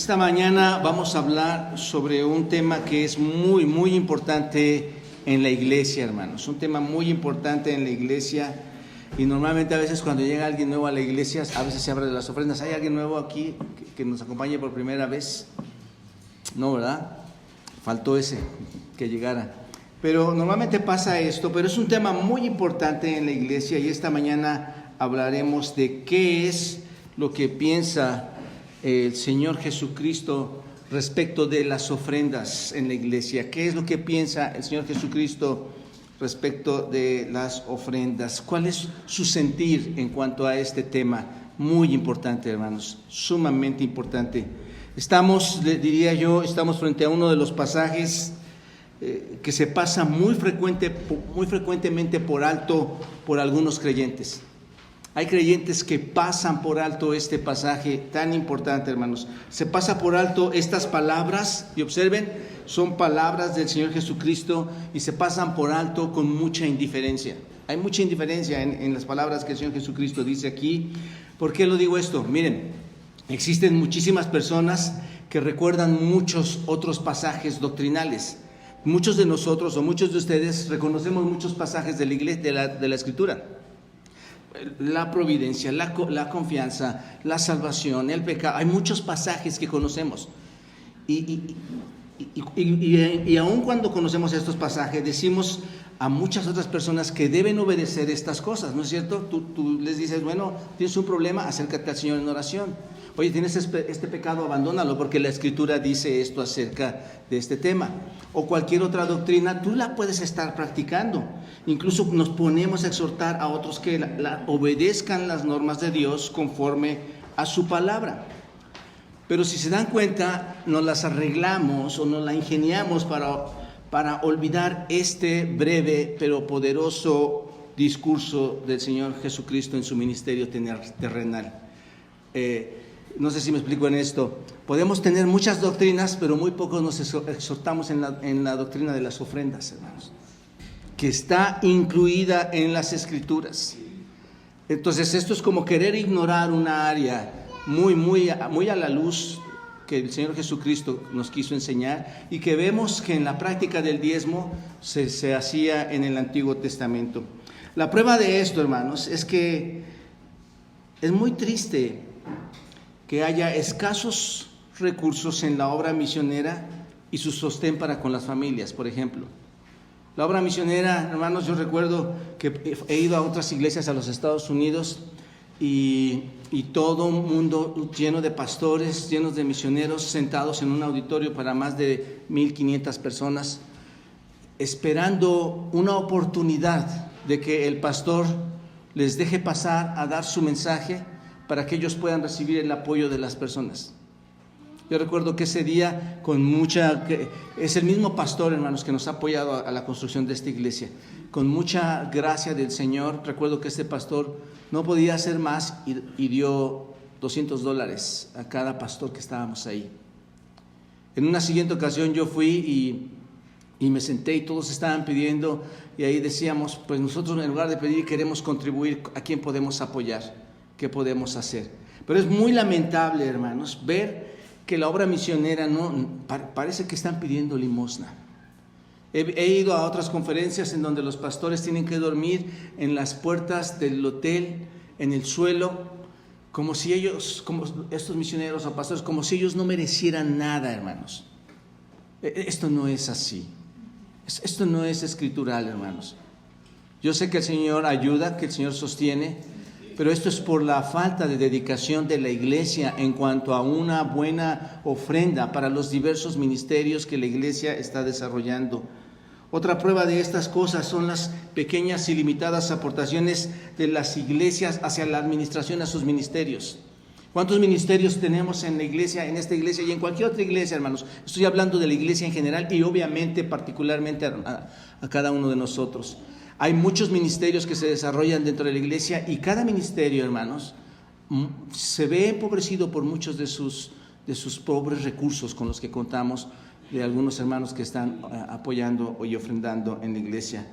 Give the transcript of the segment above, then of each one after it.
Esta mañana vamos a hablar sobre un tema que es muy importante en la iglesia, hermanos. Un tema muy importante en la iglesia. Y normalmente a veces cuando llega alguien nuevo a la iglesia, a veces se habla de las ofrendas. ¿Hay alguien nuevo aquí que nos acompañe por primera vez? No, ¿verdad? Faltó ese que llegara. Pero normalmente pasa esto, pero es un tema muy importante en la iglesia y esta mañana hablaremos de qué es lo que piensa el Señor Jesucristo respecto de las ofrendas en la iglesia. ¿Qué es lo que piensa el Señor Jesucristo respecto de las ofrendas? ¿Cuál es su sentir en cuanto a este tema? Muy importante, hermanos, sumamente importante. Estamos frente a uno de los pasajes que se pasa muy frecuentemente por alto por algunos creyentes. Hay creyentes que pasan por alto este pasaje tan importante, hermanos. Se pasa por alto estas palabras, y observen, son palabras del Señor Jesucristo y se pasan por alto con mucha indiferencia. Hay mucha indiferencia en las palabras que el Señor Jesucristo dice aquí. ¿Por qué lo digo esto? Miren, existen muchísimas personas que recuerdan muchos otros pasajes doctrinales. Muchos de nosotros o muchos de ustedes reconocemos muchos pasajes de la iglesia, de la Escritura. La providencia, la confianza, la salvación, el pecado. Hay muchos pasajes que conocemos. Y aun cuando conocemos estos pasajes, decimos a muchas otras personas que deben obedecer estas cosas, ¿no es cierto? Tú les dices, bueno, tienes un problema, acércate al Señor en oración. Oye, tienes este pecado, abandónalo, porque la Escritura dice esto acerca de este tema. O cualquier otra doctrina, tú la puedes estar practicando. Incluso nos ponemos a exhortar a otros que obedezcan las normas de Dios conforme a su palabra. Pero si se dan cuenta, nos las arreglamos o nos la ingeniamos para olvidar este breve pero poderoso discurso del Señor Jesucristo en su ministerio terrenal. No sé si me explico en esto. Podemos tener muchas doctrinas, pero muy pocos nos exhortamos en la doctrina de las ofrendas, hermanos, que está incluida en las Escrituras. Entonces esto es como querer ignorar una área muy a la luz que el Señor Jesucristo nos quiso enseñar y que vemos que en la práctica del diezmo se hacía en el Antiguo Testamento. La prueba de esto, hermanos, es que es muy triste que haya escasos recursos en la obra misionera y su sostén para con las familias, por ejemplo. La obra misionera, hermanos, yo recuerdo que he ido a otras iglesias a los Estados Unidos y todo un mundo lleno de pastores, llenos de misioneros, sentados en un auditorio para más de 1,500 personas, esperando una oportunidad de que el pastor les deje pasar a dar su mensaje para que ellos puedan recibir el apoyo de las personas. Yo recuerdo que ese día es el mismo pastor, hermanos, que nos ha apoyado a la construcción de esta iglesia. Con mucha gracia del Señor, recuerdo que este pastor no podía hacer más y dio $200 a cada pastor que estábamos ahí. En una siguiente ocasión yo fui y me senté y todos estaban pidiendo y ahí decíamos, pues nosotros en lugar de pedir queremos contribuir, ¿a quién podemos apoyar? ¿Qué podemos hacer? Pero es muy lamentable, hermanos, ver que la obra misionera parece que están pidiendo limosna. He ido a otras conferencias en donde los pastores tienen que dormir en las puertas del hotel, en el suelo, como estos misioneros o pastores, como si ellos no merecieran nada, hermanos. Esto no es así. Esto no es escritural, hermanos. Yo sé que el Señor ayuda, que el Señor sostiene, pero esto es por la falta de dedicación de la iglesia en cuanto a una buena ofrenda para los diversos ministerios que la iglesia está desarrollando. Otra prueba de estas cosas son las pequeñas y limitadas aportaciones de las iglesias hacia la administración a sus ministerios. ¿Cuántos ministerios tenemos en la iglesia, en esta iglesia y en cualquier otra iglesia, hermanos? Estoy hablando de la iglesia en general y obviamente particularmente a cada uno de nosotros. Hay muchos ministerios que se desarrollan dentro de la iglesia y cada ministerio, hermanos, se ve empobrecido por muchos de sus pobres recursos con los que contamos, de algunos hermanos que están apoyando y ofrendando en la iglesia.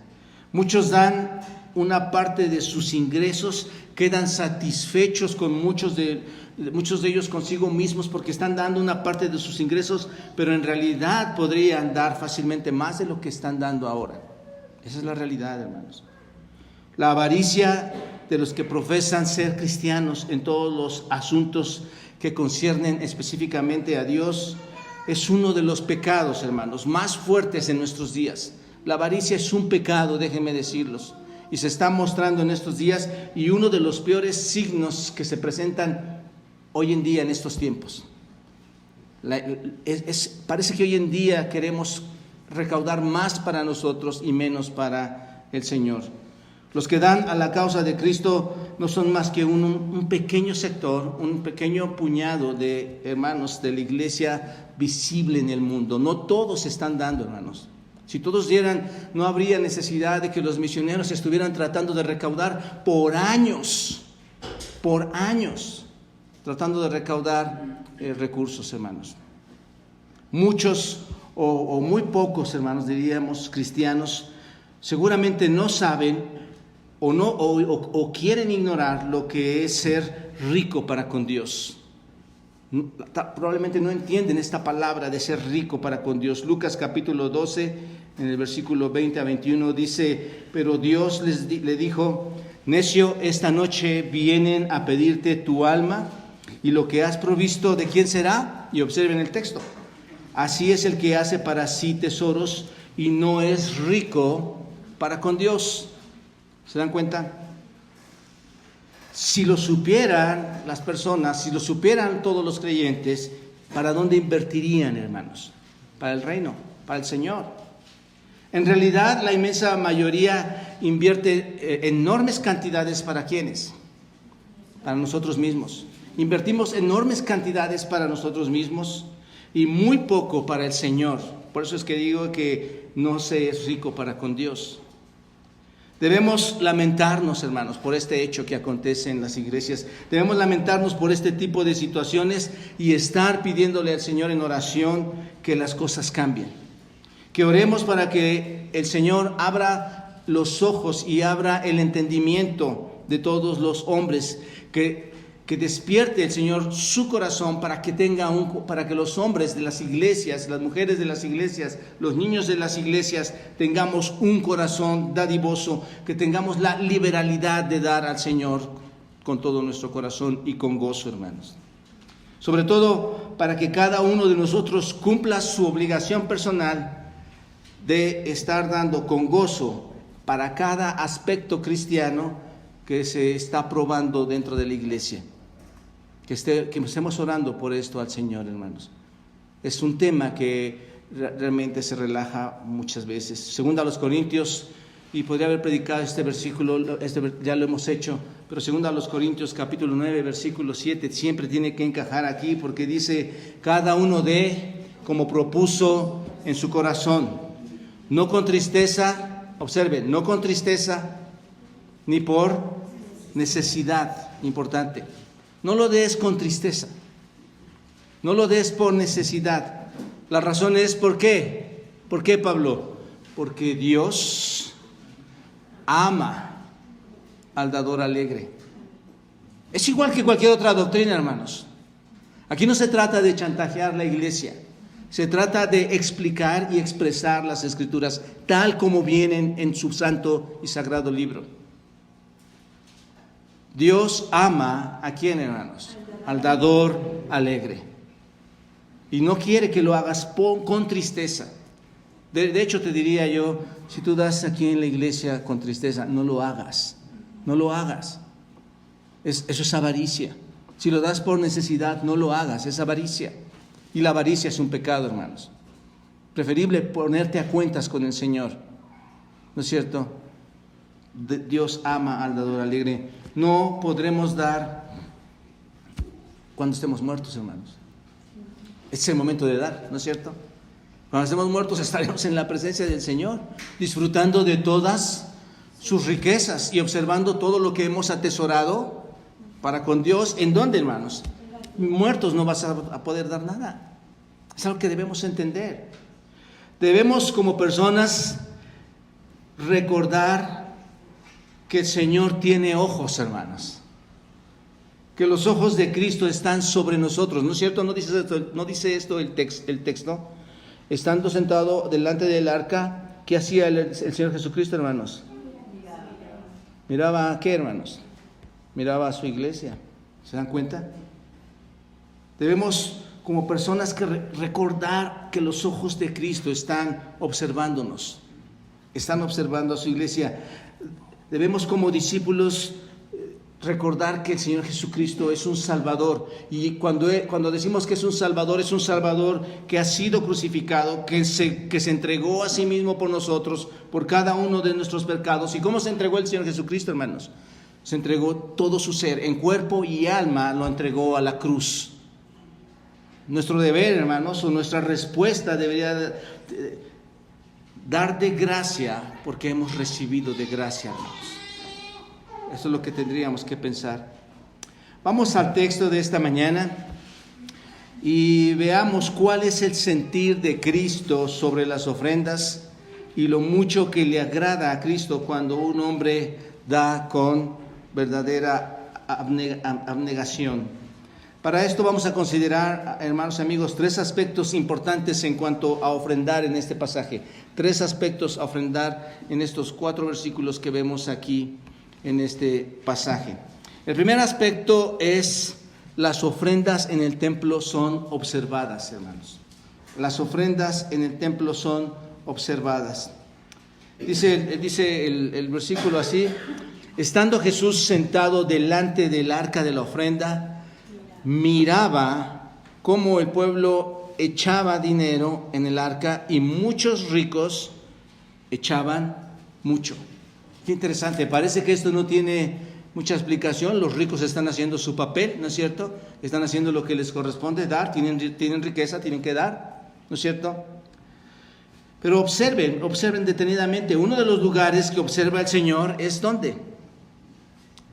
Muchos dan una parte de sus ingresos, quedan satisfechos con muchos de ellos consigo mismos porque están dando una parte de sus ingresos, pero en realidad podrían dar fácilmente más de lo que están dando ahora. Esa es la realidad, hermanos. La avaricia de los que profesan ser cristianos en todos los asuntos que conciernen específicamente a Dios es uno de los pecados, hermanos, más fuertes en nuestros días. La avaricia es un pecado, déjenme decirlos, y se está mostrando en estos días, y uno de los peores signos que se presentan hoy en día en estos tiempos. Parece que hoy en día queremos recaudar más para nosotros y menos para el Señor. Los que dan a la causa de Cristo no son más que un pequeño sector, un pequeño puñado de hermanos de la iglesia visible en el mundo. No todos están dando, hermanos. Si todos dieran, no habría necesidad de que los misioneros estuvieran tratando de recaudar por años, tratando de recaudar recursos, hermanos. Muchos o muy pocos, hermanos, diríamos, cristianos, seguramente no saben o quieren ignorar lo que es ser rico para con Dios. Probablemente no entienden esta palabra de ser rico para con Dios. Lucas capítulo 12, en el versículo 20 a 21 dice: pero Dios le dijo: necio, esta noche vienen a pedirte tu alma, y lo que has provisto, ¿de quién será? Y observen el texto: así es el que hace para sí tesoros y no es rico para con Dios. ¿Se dan cuenta? Si lo supieran las personas, si lo supieran todos los creyentes, ¿para dónde invertirían, hermanos? Para el reino, para el Señor. En realidad, la inmensa mayoría invierte enormes cantidades. ¿Para quiénes? Para nosotros mismos. Invertimos enormes cantidades para nosotros mismos y muy poco para el Señor. Por eso es que digo que no se es rico para con Dios. Debemos lamentarnos, hermanos, por este hecho que acontece en las iglesias. Debemos lamentarnos por este tipo de situaciones y estar pidiéndole al Señor en oración que las cosas cambien. Que oremos para que el Señor abra los ojos y abra el entendimiento de todos los hombres, que despierte el Señor su corazón para que para que los hombres de las iglesias, las mujeres de las iglesias, los niños de las iglesias tengamos un corazón dadivoso, que tengamos la liberalidad de dar al Señor con todo nuestro corazón y con gozo, hermanos. Sobre todo para que cada uno de nosotros cumpla su obligación personal de estar dando con gozo para cada aspecto cristiano que se está probando dentro de la iglesia. Que estemos orando por esto al Señor, hermanos. Es un tema que realmente se relaja muchas veces. Segunda a los Corintios, y podría haber predicado este versículo, ya lo hemos hecho, pero segunda a los Corintios capítulo 9, versículo 7, siempre tiene que encajar aquí, porque dice: cada uno dé como propuso en su corazón, no con tristeza, observen, no con tristeza, ni por necesidad. Importante. No lo des con tristeza, no lo des por necesidad. La razón es ¿por qué? ¿Por qué, Pablo? Porque Dios ama al dador alegre. Es igual que cualquier otra doctrina, hermanos. Aquí no se trata de chantajear la iglesia, se trata de explicar y expresar las Escrituras tal como vienen en su santo y sagrado libro. Dios ama ¿a quién, hermanos? Al dador alegre. Y no quiere que lo hagas con tristeza. De hecho, te diría yo, si tú das aquí en la iglesia con tristeza, no lo hagas. No lo hagas. Eso es avaricia. Si lo das por necesidad, no lo hagas. Es avaricia. Y la avaricia es un pecado, hermanos. Preferible ponerte a cuentas con el Señor. ¿No es cierto? Dios ama al dador alegre. No podremos dar cuando estemos muertos, hermanos. Este es el momento de dar, ¿no es cierto? Cuando estemos muertos estaremos en la presencia del Señor, disfrutando de todas sus riquezas y observando todo lo que hemos atesorado para con Dios. ¿En dónde, hermanos? Muertos no vas a poder dar nada. Es algo que debemos entender. Debemos, como personas, recordar que el Señor tiene ojos, hermanos. Que los ojos de Cristo están sobre nosotros, ¿no es cierto? ¿No dice esto el texto? Estando sentado delante del arca, ¿qué hacía el Señor Jesucristo, hermanos? ¿Miraba a qué, hermanos? Miraba a su iglesia. ¿Se dan cuenta? Debemos, como personas, que recordar que los ojos de Cristo están observándonos, están observando a su iglesia. Debemos, como discípulos, recordar que el Señor Jesucristo es un Salvador, y cuando decimos que es un Salvador que ha sido crucificado, que se entregó a sí mismo por nosotros, por cada uno de nuestros pecados. ¿Y cómo se entregó el Señor Jesucristo, hermanos? Se entregó todo su ser, en cuerpo y alma, lo entregó a la cruz. Nuestro deber, hermanos, o nuestra respuesta debería dar de gracia, porque hemos recibido de gracia, hermanos. Eso es lo que tendríamos que pensar. Vamos al texto de esta mañana y veamos cuál es el sentir de Cristo sobre las ofrendas y lo mucho que le agrada a Cristo cuando un hombre da con verdadera abnegación. Para esto vamos a considerar, hermanos y amigos, 3 aspectos importantes en cuanto a ofrendar en este pasaje. 3 aspectos a ofrendar en estos 4 versículos que vemos aquí en este pasaje. El primer aspecto es: las ofrendas en el templo son observadas, hermanos. Las ofrendas en el templo son observadas. Dice el versículo así: estando Jesús sentado delante del arca de la ofrenda, miraba cómo el pueblo echaba dinero en el arca, y muchos ricos echaban mucho. Qué interesante, parece que esto no tiene mucha explicación. Los ricos están haciendo su papel, ¿no es cierto? Están haciendo lo que les corresponde dar, tienen riqueza, tienen que dar, ¿no es cierto? Pero observen detenidamente. Uno de los lugares que observa el Señor es ¿dónde?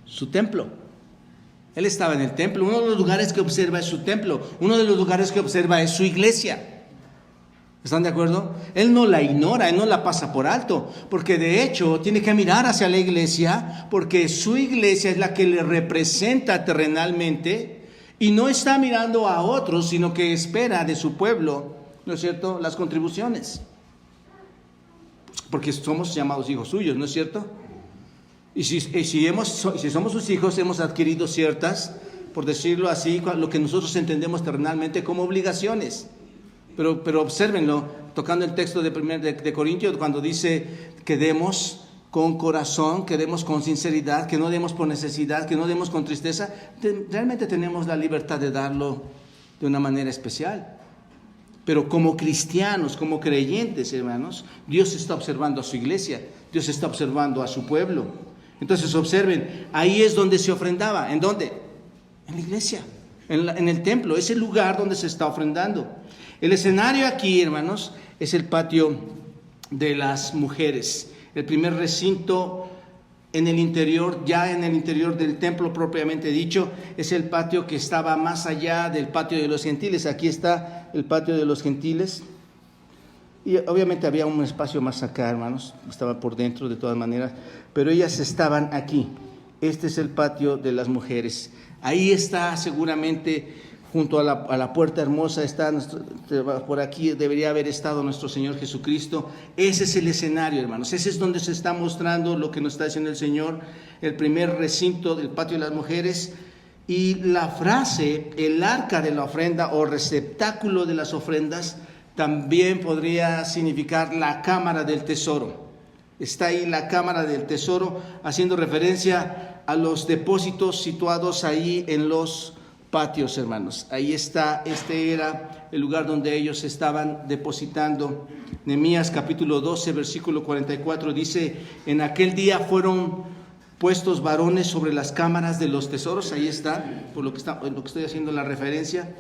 Su templo. Él estaba en el templo. Uno de los lugares que observa es su templo. Uno de los lugares que observa es su iglesia. ¿Están de acuerdo? Él no la ignora, Él no la pasa por alto, porque de hecho tiene que mirar hacia la iglesia, porque su iglesia es la que le representa terrenalmente, y no está mirando a otros, sino que espera de su pueblo, ¿no es cierto?, las contribuciones, porque somos llamados hijos suyos, ¿no es cierto? Y si somos sus hijos, hemos adquirido ciertas, por decirlo así, lo que nosotros entendemos terrenalmente como obligaciones. Pero obsérvenlo, tocando el texto de Corintios, cuando dice que demos con corazón, que demos con sinceridad, que no demos por necesidad, que no demos con tristeza, realmente tenemos la libertad de darlo de una manera especial. Pero como cristianos, como creyentes, hermanos, Dios está observando a su iglesia, Dios está observando a su pueblo. Entonces observen, ahí es donde se ofrendaba. ¿En dónde? En la iglesia, en el templo, es el lugar donde se está ofrendando. El escenario aquí, hermanos, es el patio de las mujeres. El primer recinto en el interior, ya en el interior del templo propiamente dicho, es el patio que estaba más allá del patio de los gentiles. Aquí está el patio de los gentiles. Y obviamente había un espacio más acá, hermanos, estaba por dentro de todas maneras, pero ellas estaban aquí. Este es el patio de las mujeres. Ahí está seguramente, junto a la puerta hermosa, por aquí debería haber estado nuestro Señor Jesucristo. Ese es el escenario, hermanos. Ese es donde se está mostrando lo que nos está diciendo el Señor, el primer recinto del patio de las mujeres. Y la frase, el arca de la ofrenda o receptáculo de las ofrendas, también podría significar la cámara del tesoro. Está ahí la cámara del tesoro, haciendo referencia a los depósitos situados ahí en los patios, hermanos. Ahí está, este era el lugar donde ellos estaban depositando. Nehemías capítulo 12, versículo 44 dice: en aquel día fueron puestos varones sobre las cámaras de los tesoros. Ahí está, por lo que estoy haciendo la referencia.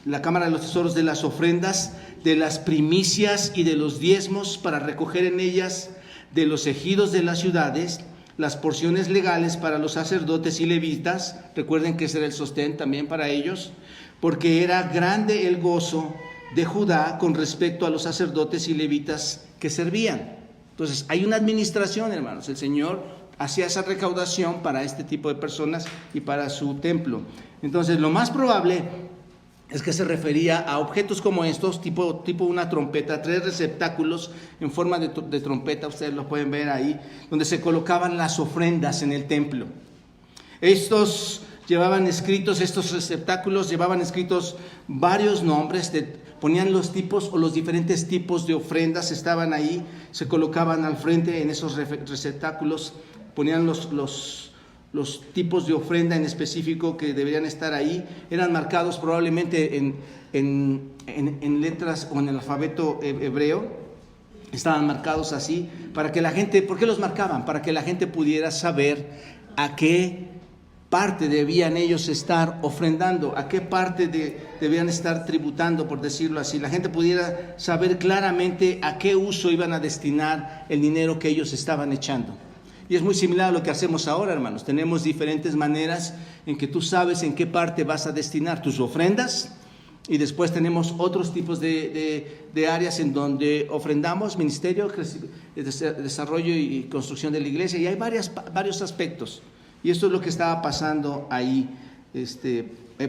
La cámara de los tesoros, de las ofrendas, de las primicias y de los diezmos, para recoger en ellas de los ejidos de las ciudades las porciones legales para los sacerdotes y levitas. Recuerden que ese era el sostén también para ellos, porque era grande el gozo de Judá con respecto a los sacerdotes y levitas que servían. Entonces, hay una administración, hermanos. El Señor hacía esa recaudación para este tipo de personas y para su templo. Entonces, lo más probable es que se refería a objetos como estos, tipo una trompeta, 3 receptáculos en forma de trompeta, ustedes lo pueden ver ahí, donde se colocaban las ofrendas en el templo. Estos receptáculos llevaban escritos varios nombres, ponían los tipos o los diferentes tipos de ofrendas, estaban ahí, se colocaban al frente en esos receptáculos, ponían los tipos de ofrenda en específico que deberían estar ahí, eran marcados probablemente en letras o en el alfabeto hebreo, estaban marcados así, para que la gente, ¿por qué los marcaban? Para que la gente pudiera saber a qué parte debían ellos estar ofrendando, a qué parte debían estar tributando, por decirlo así. La gente pudiera saber claramente a qué uso iban a destinar el dinero que ellos estaban echando. Y es muy similar a lo que hacemos ahora, hermanos. Tenemos diferentes maneras en que tú sabes en qué parte vas a destinar tus ofrendas, y después tenemos otros tipos de áreas en donde ofrendamos: ministerio, desarrollo y construcción de la iglesia, y hay varios aspectos. Y esto es lo que estaba pasando ahí.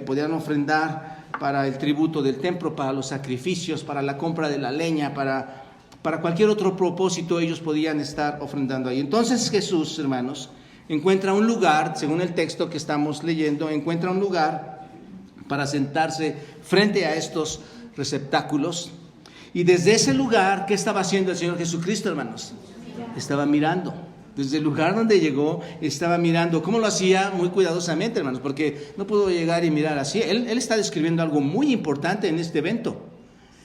Podían ofrendar para el tributo del templo, para los sacrificios, para la compra de la leña, para cualquier otro propósito ellos podían estar ofrendando ahí. Entonces Jesús, hermanos, encuentra un lugar, según el texto que estamos leyendo, encuentra un lugar para sentarse frente a estos receptáculos. Y desde ese lugar, ¿qué estaba haciendo el Señor Jesucristo, hermanos? Estaba mirando. Desde el lugar donde llegó, estaba mirando. ¿Cómo lo hacía? Muy cuidadosamente, hermanos, porque no pudo llegar y mirar así. Él está describiendo algo muy importante en este evento.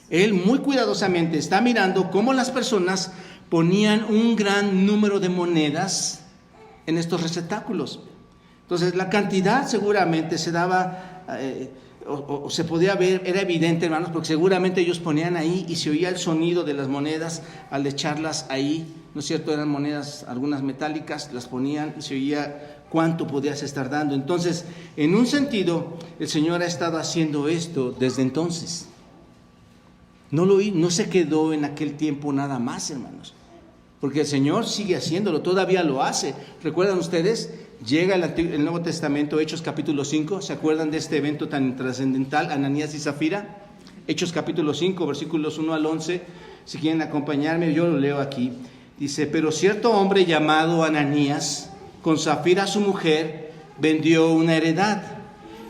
Él muy cuidadosamente está mirando cómo las personas ponían un gran número de monedas en estos receptáculos. Entonces, la cantidad seguramente se daba, o se podía ver, era evidente, hermanos, porque seguramente ellos ponían ahí y se oía el sonido de las monedas al echarlas ahí, ¿no es cierto? Eran monedas, algunas metálicas, las ponían y se oía cuánto podías estar dando. Entonces, en un sentido, el Señor ha estado haciendo esto desde entonces. No se quedó en aquel tiempo nada más, hermanos, porque el Señor sigue haciéndolo, todavía lo hace. ¿Recuerdan ustedes? Llega el Nuevo Testamento, Hechos capítulo 5, ¿se acuerdan de este evento tan trascendental, Ananías y Zafira? Hechos capítulo 5, versículos 1 al 11, si quieren acompañarme, yo lo leo aquí. Dice: pero cierto hombre llamado Ananías, con Zafira su mujer, vendió una heredad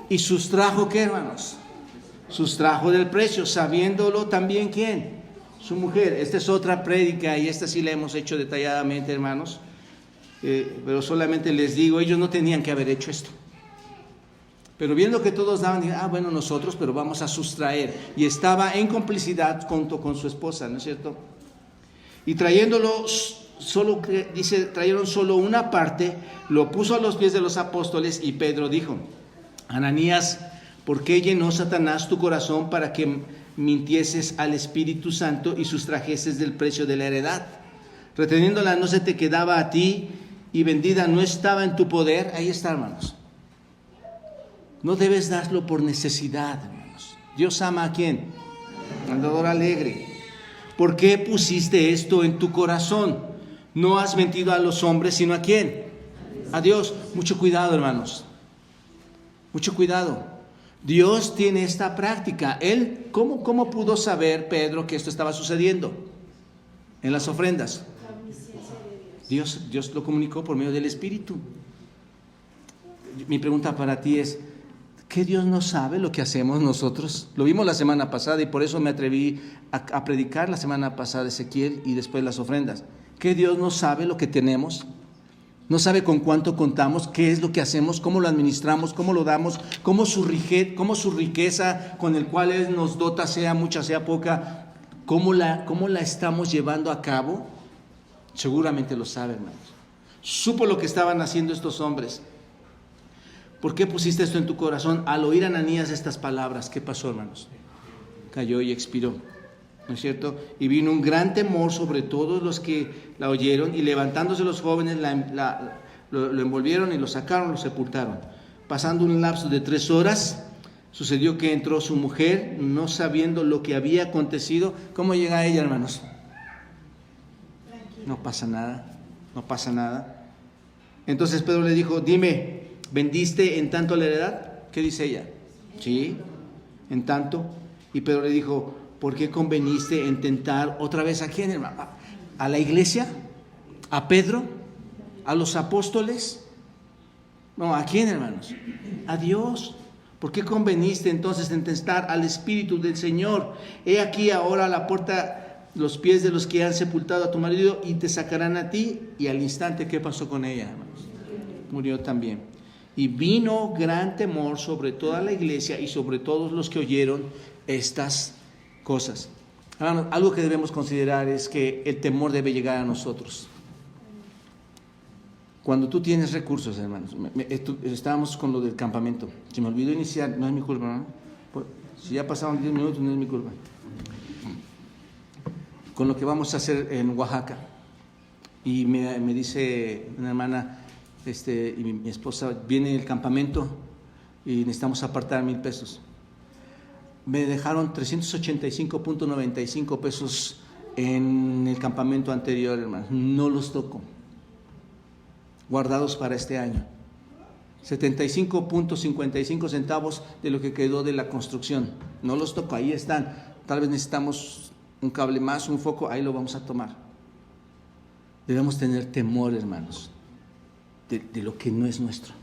y sustrajo, ¿qué, hermanos? Sustrajo del precio, sabiéndolo también, ¿quién? Su mujer. Esta es otra prédica y esta sí la hemos hecho detalladamente, hermanos. Pero solamente les digo, ellos no tenían que haber hecho esto. Pero viendo que todos daban, bueno, nosotros, pero vamos a sustraer. Y estaba en complicidad junto con su esposa, ¿no es cierto? Y trayéndolo trajeron solo una parte, lo puso a los pies de los apóstoles, y Pedro dijo: Ananías, ¿por qué llenó Satanás tu corazón para que mintieses al Espíritu Santo y sustrajeses del precio de la heredad? Reteniéndola no se te quedaba a ti, y vendida no estaba en tu poder. Ahí está, hermanos. No debes darlo por necesidad, hermanos. Dios ama ¿a quién? Al dador alegre. ¿Por qué pusiste esto en tu corazón? No has mentido a los hombres, sino ¿a quién? A Dios. Mucho cuidado, hermanos. Mucho cuidado. Dios tiene esta práctica. Él, ¿cómo pudo saber Pedro que esto estaba sucediendo en las ofrendas? Dios lo comunicó por medio del Espíritu. Mi pregunta para ti es: ¿qué Dios no sabe lo que hacemos nosotros? Lo vimos la semana pasada y por eso me atreví a predicar la semana pasada Ezequiel y después las ofrendas. ¿Qué Dios no sabe lo que tenemos? No sabe con cuánto contamos, qué es lo que hacemos, cómo lo administramos, cómo lo damos, cómo su riqueza con el cual Él nos dota, sea mucha, sea poca, cómo la estamos llevando a cabo. Seguramente lo sabe, hermanos. Supo lo que estaban haciendo estos hombres. ¿Por qué pusiste esto en tu corazón? Al oír Ananías estas palabras, ¿qué pasó, hermanos? Cayó y expiró, ¿no es cierto? Y vino un gran temor sobre todos los que la oyeron, y levantándose los jóvenes lo envolvieron y lo sacaron, lo sepultaron. Pasando un lapso de 3 horas, sucedió que entró su mujer, no sabiendo lo que había acontecido. ¿Cómo llega ella, hermanos? No pasa nada, no pasa nada. Entonces Pedro le dijo, dime, ¿vendiste en tanto la heredad? ¿Qué dice ella? Sí, en tanto. Y Pedro le dijo, ¿por qué conveniste en tentar otra vez a quién, hermano? ¿A la iglesia? ¿A Pedro? ¿A los apóstoles? No, ¿a quién, hermanos? A Dios. ¿Por qué conveniste entonces en tentar al Espíritu del Señor? He aquí ahora a la puerta los pies de los que han sepultado a tu marido y te sacarán a ti. Y al instante, ¿qué pasó con ella, hermanos? Murió también. Y vino gran temor sobre toda la iglesia y sobre todos los que oyeron estas cosas. Hermanos, algo que debemos considerar es que el temor debe llegar a nosotros. Cuando tú tienes recursos, hermanos, estábamos con lo del campamento. Se me olvidó iniciar, no es mi culpa, ¿no? Si ya pasaron 10 minutos, no es mi culpa. Con lo que vamos a hacer en Oaxaca. Y me dice una hermana, y mi esposa, viene el campamento y necesitamos apartar 1,000 pesos. Me dejaron 385.95 pesos en el campamento anterior, hermanos. No los toco. Guardados para este año. 75.55 centavos de lo que quedó de la construcción. No los toco, ahí están. Tal vez necesitamos un cable más, un foco, ahí lo vamos a tomar. Debemos tener temor, hermanos, de lo que no es nuestro,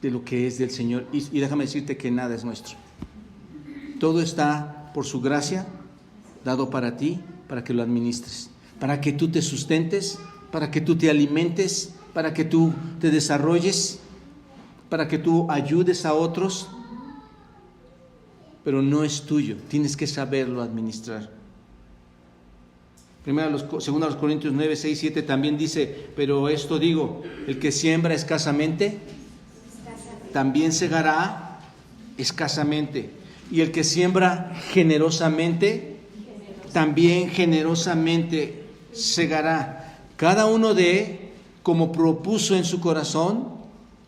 de lo que es del Señor. Y déjame decirte que nada es nuestro. Todo está por su gracia, dado para ti, para que lo administres, para que tú te sustentes, para que tú te alimentes, para que tú te desarrolles, para que tú ayudes a otros, pero no es tuyo, tienes que saberlo administrar. Segunda los Corintios 9, 6, 7 también dice, pero esto digo, el que siembra escasamente, también segará escasamente, y el que siembra generosamente, también generosamente segará. Cada uno dé como propuso en su corazón,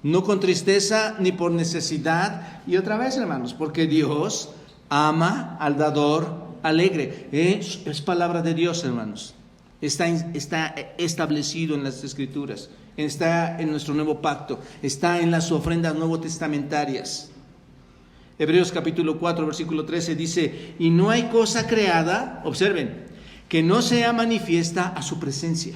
no con tristeza ni por necesidad. Y otra vez, hermanos, porque Dios ama al dador alegre. Es palabra de Dios, hermanos. Está establecido en las Escrituras, está en nuestro nuevo pacto, está en las ofrendas nuevo testamentarias. Hebreos capítulo 4, versículo 13 dice, y no hay cosa creada, observen, que no sea manifiesta a su presencia.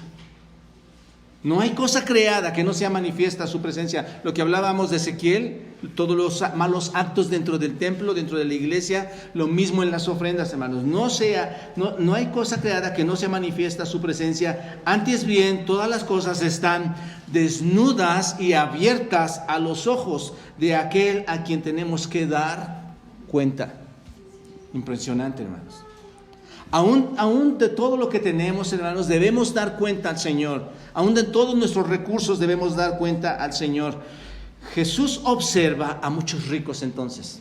No hay cosa creada que no sea manifiesta a su presencia. Lo que hablábamos de Ezequiel, todos los malos actos dentro del templo, dentro de la iglesia, lo mismo en las ofrendas, hermanos. No hay cosa creada que no sea manifiesta a su presencia. Antes bien, todas las cosas están desnudas y abiertas a los ojos de aquel a quien tenemos que dar cuenta. Impresionante, hermanos. Aún de todo lo que tenemos, hermanos, debemos dar cuenta al Señor. Aún de todos nuestros recursos debemos dar cuenta al Señor. Jesús observa a muchos ricos entonces.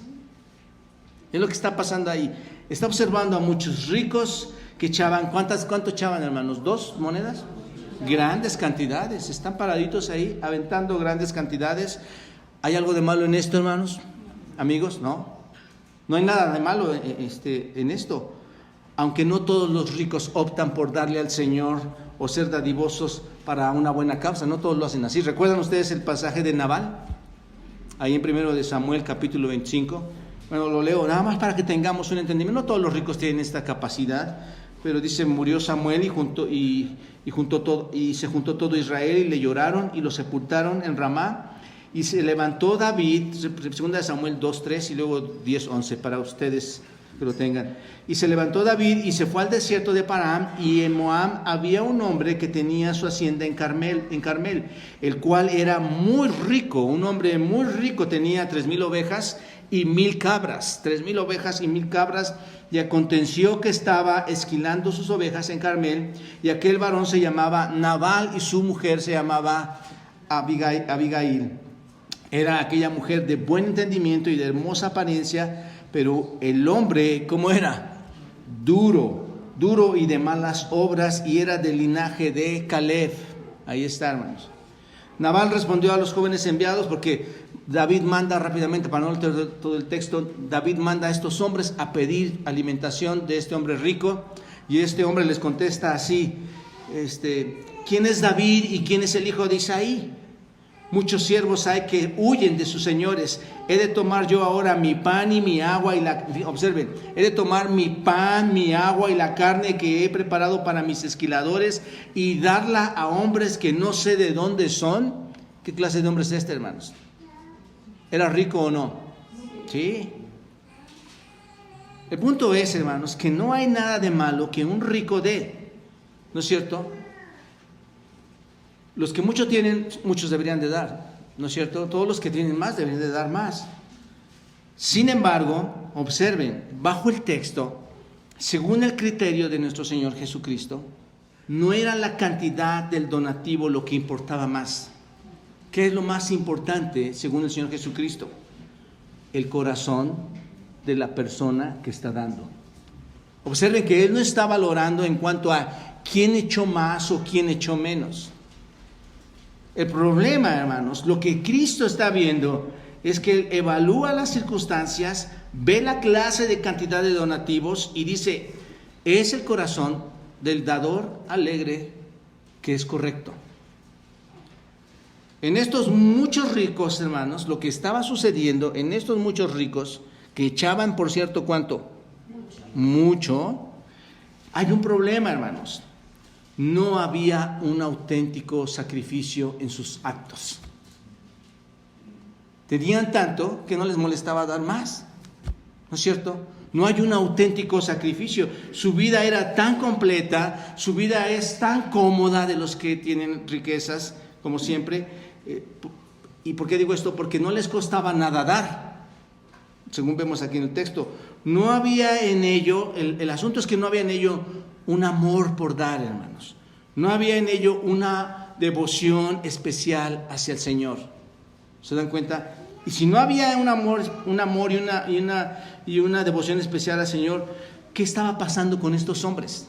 Es lo que está pasando ahí. Está observando a muchos ricos que echaban, ¿cuánto echaban, hermanos? ¿2 monedas? Grandes cantidades. Están paraditos ahí, aventando grandes cantidades. ¿Hay algo de malo en esto, hermanos? Amigos, no. No hay nada de malo en esto. Aunque no todos los ricos optan por darle al Señor o ser dadivosos para una buena causa, no todos lo hacen así. ¿Recuerdan ustedes el pasaje de Nabal? Ahí en 1 de Samuel capítulo 25. Bueno, lo leo nada más para que tengamos un entendimiento. No todos los ricos tienen esta capacidad, pero dice, murió Samuel y se juntó todo Israel y le lloraron y lo sepultaron en Ramá. Y se levantó David, 2 de Samuel 2:3 y luego 10:11 para ustedes que lo tengan. Y se levantó David y se fue al desierto de Param, y en Moab había un hombre que tenía su hacienda en Carmel, el cual era muy rico, un hombre muy rico, tenía 3,000 ovejas y 1,000 cabras, 3,000 ovejas y 1,000 cabras, y aconteció que estaba esquilando sus ovejas en Carmel, y aquel varón se llamaba Nabal y su mujer se llamaba Abigail. Era aquella mujer de buen entendimiento y de hermosa apariencia, pero el hombre, ¿cómo era? Duro y de malas obras, y era del linaje de Caleb. Ahí está, hermanos. Nabal respondió a los jóvenes enviados, porque David manda rápidamente, para no leer todo el texto, David manda a estos hombres a pedir alimentación de este hombre rico, y este hombre les contesta así: ¿quién es David y quién es el hijo de Isaí? Muchos siervos hay que huyen de sus señores. He de tomar yo ahora mi pan y mi agua observen, he de tomar mi pan, mi agua y la carne que he preparado para mis esquiladores y darla a hombres que no sé de dónde son. ¿Qué clase de hombre es este, hermanos? ¿Era rico o no? Sí. El punto es, hermanos, que no hay nada de malo que un rico dé, ¿no es cierto? Los que mucho tienen, muchos deberían de dar, ¿no es cierto? Todos los que tienen más deberían de dar más. Sin embargo, observen, bajo el texto, según el criterio de nuestro Señor Jesucristo, no era la cantidad del donativo lo que importaba más. ¿Qué es lo más importante según el Señor Jesucristo? El corazón de la persona que está dando. Observen que Él no está valorando en cuanto a quién echó más o quién echó menos. El problema, hermanos, lo que Cristo está viendo es que Él evalúa las circunstancias, ve la clase de cantidad de donativos y dice, es el corazón del dador alegre que es correcto. En estos muchos ricos, hermanos, lo que estaba sucediendo en estos muchos ricos, que echaban, por cierto, ¿cuánto? Mucho. Hay un problema, hermanos. No había un auténtico sacrificio en sus actos. Tenían tanto que no les molestaba dar más, ¿no es cierto? No hay un auténtico sacrificio. Su vida era tan completa, su vida es tan cómoda de los que tienen riquezas, como siempre. ¿Y por qué digo esto? Porque no les costaba nada dar, según vemos aquí en el texto. No había en ello, el asunto es que no había en ello un amor por dar, hermanos. No había en ello una devoción especial hacia el Señor. ¿Se dan cuenta? Y si no había un amor y una devoción especial al Señor, ¿qué estaba pasando con estos hombres?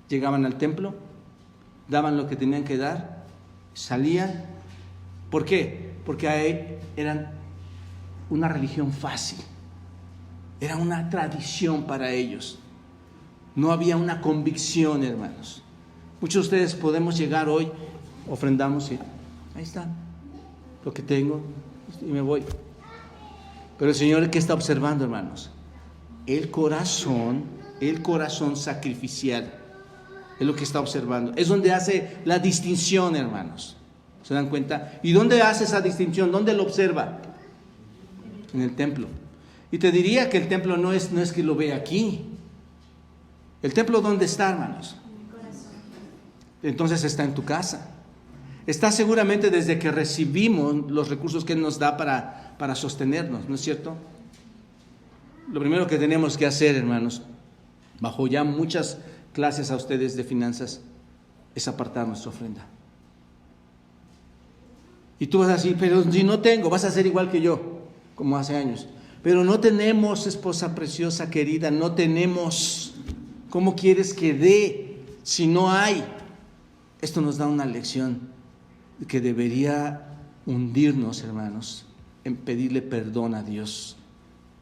Llegaban al templo, daban lo que tenían que dar, salían. ¿Por qué? Porque ahí eran una religión fácil. Era una tradición para ellos. No había una convicción, hermanos. Muchos de ustedes podemos llegar hoy, ofrendamos y ahí está, lo que tengo y me voy. Pero el Señor, ¿qué está observando, hermanos? El corazón sacrificial es lo que está observando. Es donde hace la distinción, hermanos. ¿Se dan cuenta? ¿Y dónde hace esa distinción? ¿Dónde lo observa? En el templo. Y te diría que el templo no es que lo vea aquí. ¿El templo dónde está, hermanos? Entonces está en tu casa. Está seguramente desde que recibimos los recursos que Él nos da para sostenernos, ¿no es cierto? Lo primero que tenemos que hacer, hermanos, bajo ya muchas clases a ustedes de finanzas, es apartar nuestra ofrenda. Y tú vas a decir, pero si no tengo, vas a ser igual que yo, como hace años. Pero no tenemos, esposa preciosa, querida, no tenemos. ¿Cómo quieres que dé si no hay? Esto nos da una lección que debería hundirnos, hermanos, en pedirle perdón a Dios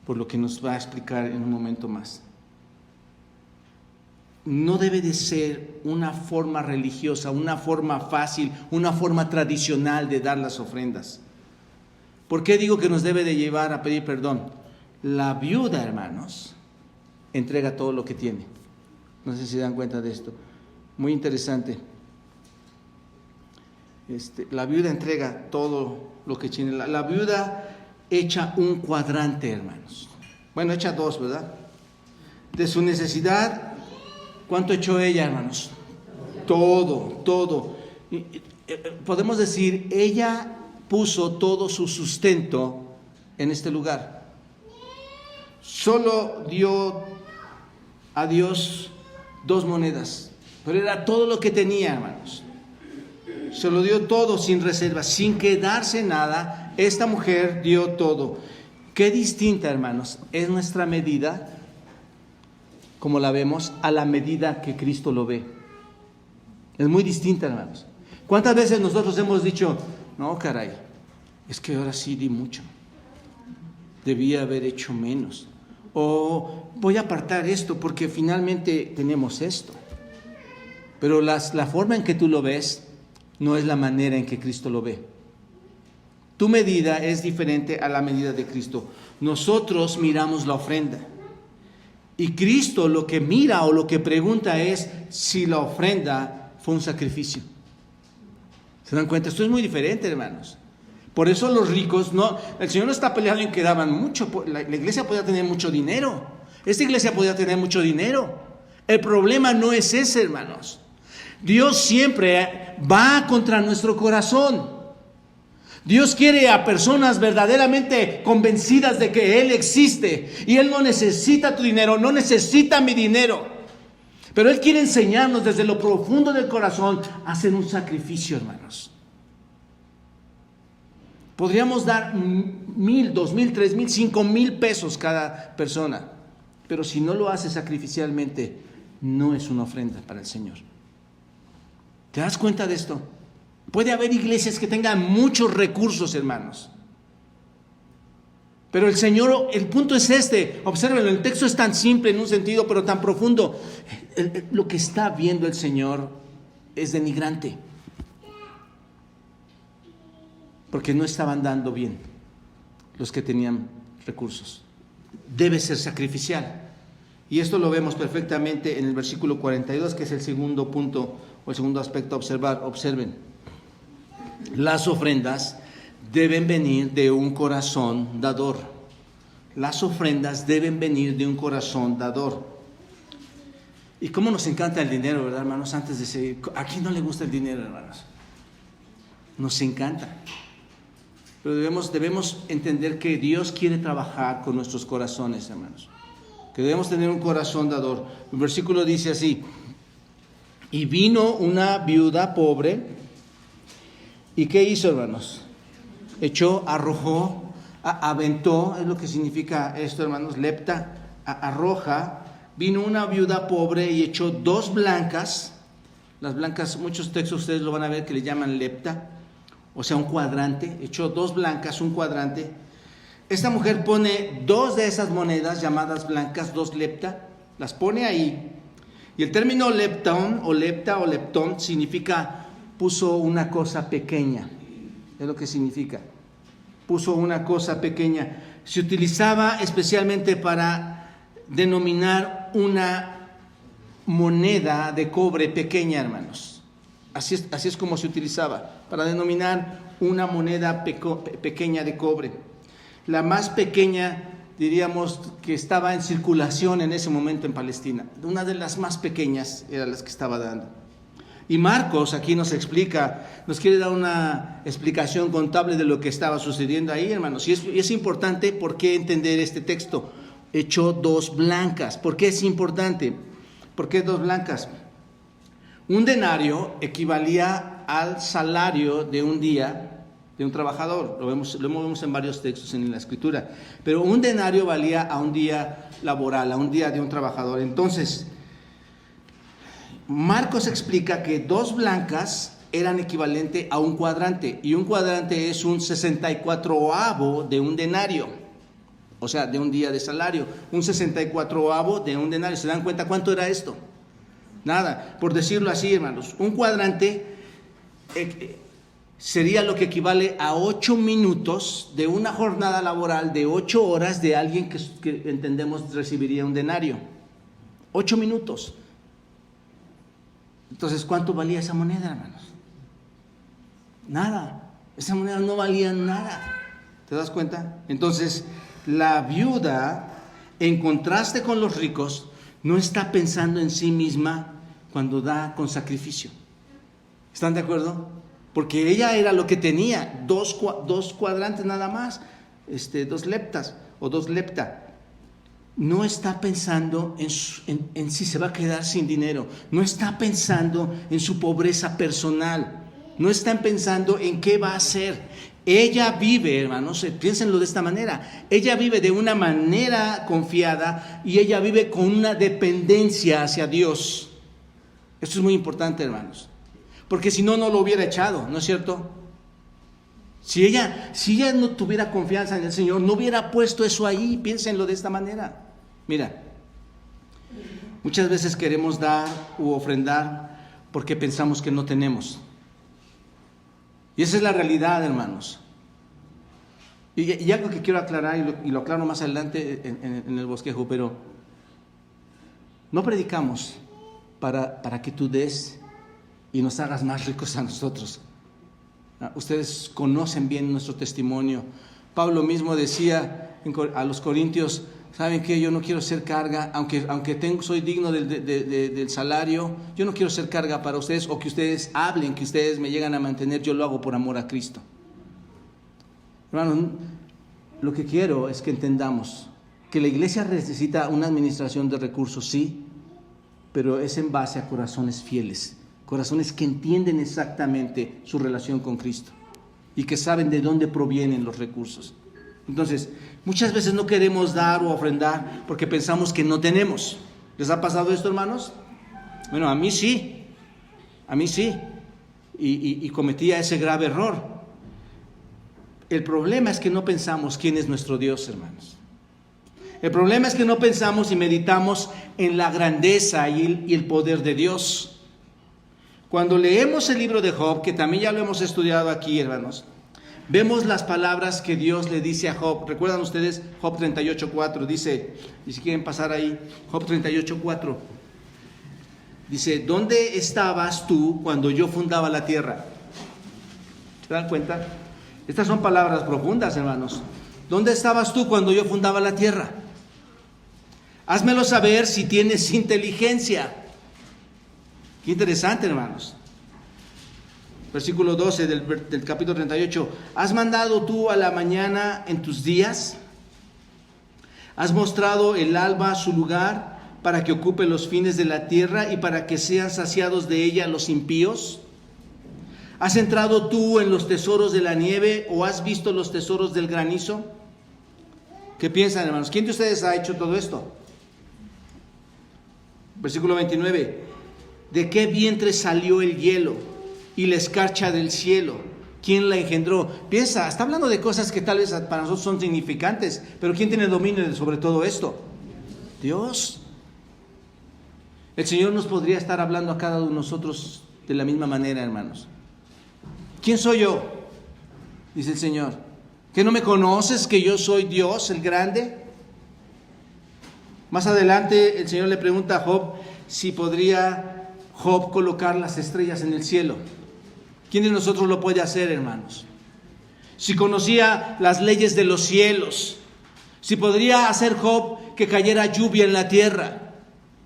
por lo que nos va a explicar en un momento más. No debe de ser una forma religiosa, una forma fácil, una forma tradicional de dar las ofrendas. ¿Por qué digo que nos debe de llevar a pedir perdón? La viuda, hermanos, entrega todo lo que tiene. No sé si se dan cuenta de esto. Muy interesante. La viuda entrega todo lo que tiene. La viuda echa un cuadrante, hermanos. Bueno, echa dos, ¿verdad? De su necesidad, ¿cuánto echó ella, hermanos? Todo. Podemos decir, ella puso todo su sustento en este lugar. Solo dio a Dios 2 monedas, pero era todo lo que tenía, hermanos. Se lo dio todo sin reserva, sin quedarse nada. Esta mujer dio todo. Qué distinta, hermanos, es nuestra medida, como la vemos, a la medida que Cristo lo ve. Es muy distinta, hermanos. ¿Cuántas veces nosotros hemos dicho, no, caray, es que ahora sí di mucho, debía haber hecho menos, o voy a apartar esto porque finalmente tenemos esto? Pero la forma en que tú lo ves no es la manera en que Cristo lo ve. Tu medida es diferente a la medida de Cristo. Nosotros miramos la ofrenda. Y Cristo lo que mira o lo que pregunta es si la ofrenda fue un sacrificio. ¿Se dan cuenta? Esto es muy diferente, hermanos. Por eso los ricos, el Señor no está peleando en que daban mucho. La iglesia podía tener mucho dinero. Esta iglesia podía tener mucho dinero. El problema no es ese, hermanos. Dios siempre va contra nuestro corazón. Dios quiere a personas verdaderamente convencidas de que Él existe. Y Él no necesita tu dinero, no necesita mi dinero. Pero Él quiere enseñarnos desde lo profundo del corazón a hacer un sacrificio, hermanos. Podríamos dar 1,000, 2,000, 3,000, 5,000 pesos cada persona. Pero si no lo hace sacrificialmente, no es una ofrenda para el Señor. ¿Te das cuenta de esto? Puede haber iglesias que tengan muchos recursos, hermanos. Pero el punto es este. Observen, el texto es tan simple en un sentido, pero tan profundo. Lo que está viendo el Señor es denigrante. Porque no estaban dando bien los que tenían recursos. Debe ser sacrificial. Y esto lo vemos perfectamente en el versículo 42, que es el segundo punto o el segundo aspecto a observar. Observen. Las ofrendas deben venir de un corazón dador. Las ofrendas deben venir de un corazón dador. Y cómo nos encanta el dinero, ¿verdad, hermanos? Antes de seguir, ¿a quién no le gusta el dinero, hermanos? Nos encanta. Pero debemos entender que Dios quiere trabajar con nuestros corazones, hermanos. Que debemos tener un corazón dador. El versículo dice así: y vino una viuda pobre. ¿Y qué hizo, hermanos? Arrojó, aventó, es lo que significa esto, hermanos, lepta, arroja. Vino una viuda pobre y echó 2 blancas. Las blancas, muchos textos ustedes lo van a ver que le llaman lepta, o sea, un cuadrante. Echó 2 blancas, un cuadrante. Esta mujer pone 2 de esas monedas llamadas blancas, 2 lepta, las pone ahí. Y el término leptón o lepta o leptón significa puso una cosa pequeña, es lo que significa. Puso una cosa pequeña. Se utilizaba especialmente para denominar una moneda de cobre pequeña, hermanos. Así es como se utilizaba, para denominar una moneda pequeña de cobre. La más pequeña, diríamos, que estaba en circulación en ese momento en Palestina. Una de las más pequeñas eran las que estaba dando. Y Marcos aquí nos quiere dar una explicación contable de lo que estaba sucediendo ahí, hermanos. Y es importante, ¿por qué entender este texto? Echó 2 blancas. ¿Por qué es importante? ¿Por qué 2 blancas? Un denario equivalía al salario de un día de un trabajador. Lo vemos en varios textos en la Escritura. Pero un denario valía a un día laboral, a un día de un trabajador. Entonces, Marcos explica que 2 blancas eran equivalente a un cuadrante, y un cuadrante es un 64avo de un denario, o sea, de un día de salario, un 64avo de un denario. ¿Se dan cuenta cuánto era esto? Nada, por decirlo así, hermanos, un cuadrante sería lo que equivale a 8 minutos de una jornada laboral de 8 horas de alguien que entendemos recibiría un denario. 8 minutos. Entonces, ¿cuánto valía esa moneda, hermanos? Nada. Esa moneda no valía nada. ¿Te das cuenta? Entonces, la viuda, en contraste con los ricos, no está pensando en sí misma cuando da con sacrificio. ¿Están de acuerdo? Porque ella era lo que tenía, 2 cuadrantes nada más, 2 leptas o 2 lepta. No está pensando en si se va a quedar sin dinero. No está pensando en su pobreza personal. No está pensando en qué va a hacer. Ella vive, hermanos, piénsenlo de esta manera. Ella vive de una manera confiada y ella vive con una dependencia hacia Dios. Esto es muy importante, hermanos. Porque si no, no lo hubiera echado, ¿no es cierto? Si ella no tuviera confianza en el Señor, no hubiera puesto eso ahí. Piénsenlo de esta manera. Mira, muchas veces queremos dar u ofrendar porque pensamos que no tenemos. Y esa es la realidad, hermanos. Y algo que quiero aclarar, y lo aclaro más adelante en el bosquejo, pero no predicamos para que tú des y nos hagas más ricos a nosotros. Ustedes conocen bien nuestro testimonio. Pablo mismo decía a los corintios: ¿saben qué? Yo no quiero ser carga, aunque soy digno del salario, yo no quiero ser carga para ustedes, o que ustedes hablen, que ustedes me llegan a mantener, yo lo hago por amor a Cristo. Hermanos, lo que quiero es que entendamos que la iglesia necesita una administración de recursos, sí, pero es en base a corazones fieles, corazones que entienden exactamente su relación con Cristo y que saben de dónde provienen los recursos. Entonces, muchas veces no queremos dar o ofrendar porque pensamos que no tenemos. ¿Les ha pasado esto, hermanos? Bueno, a mí sí, y cometía ese grave error. El problema es que no pensamos quién es nuestro Dios, hermanos. El problema es que no pensamos y meditamos en la grandeza y el poder de Dios. Cuando leemos el libro de Job, que también ya lo hemos estudiado aquí, hermanos, vemos las palabras que Dios le dice a Job. ¿Recuerdan ustedes? Job 38:4 dice, y si quieren pasar ahí, Job 38:4 dice: ¿dónde estabas tú cuando yo fundaba la tierra? ¿Se dan cuenta? Estas son palabras profundas, hermanos. ¿Dónde estabas tú cuando yo fundaba la tierra? Házmelo saber si tienes inteligencia. Qué interesante, hermanos. Versículo 12 del capítulo 38. ¿Has mandado tú a la mañana en tus días? ¿Has mostrado el alba su lugar para que ocupe los fines de la tierra y para que sean saciados de ella los impíos? ¿Has entrado tú en los tesoros de la nieve o has visto los tesoros del granizo? ¿Qué piensan, hermanos? ¿Quién de ustedes ha hecho todo esto? Versículo 29. ¿De qué vientre salió el hielo y la escarcha del cielo? ¿Quién la engendró? Piensa, está hablando de cosas que tal vez para nosotros son significantes, pero ¿quién tiene dominio sobre todo esto? Dios. El Señor nos podría estar hablando a cada uno de nosotros de la misma manera, hermanos. ¿Quién soy yo? Dice el Señor. ¿Que no me conoces, que yo soy Dios, el grande? Más adelante el Señor le pregunta a Job si podría Job colocar las estrellas en el cielo. ¿Quién de nosotros lo puede hacer, hermanos? Si conocía las leyes de los cielos, si podría hacer Job que cayera lluvia en la tierra.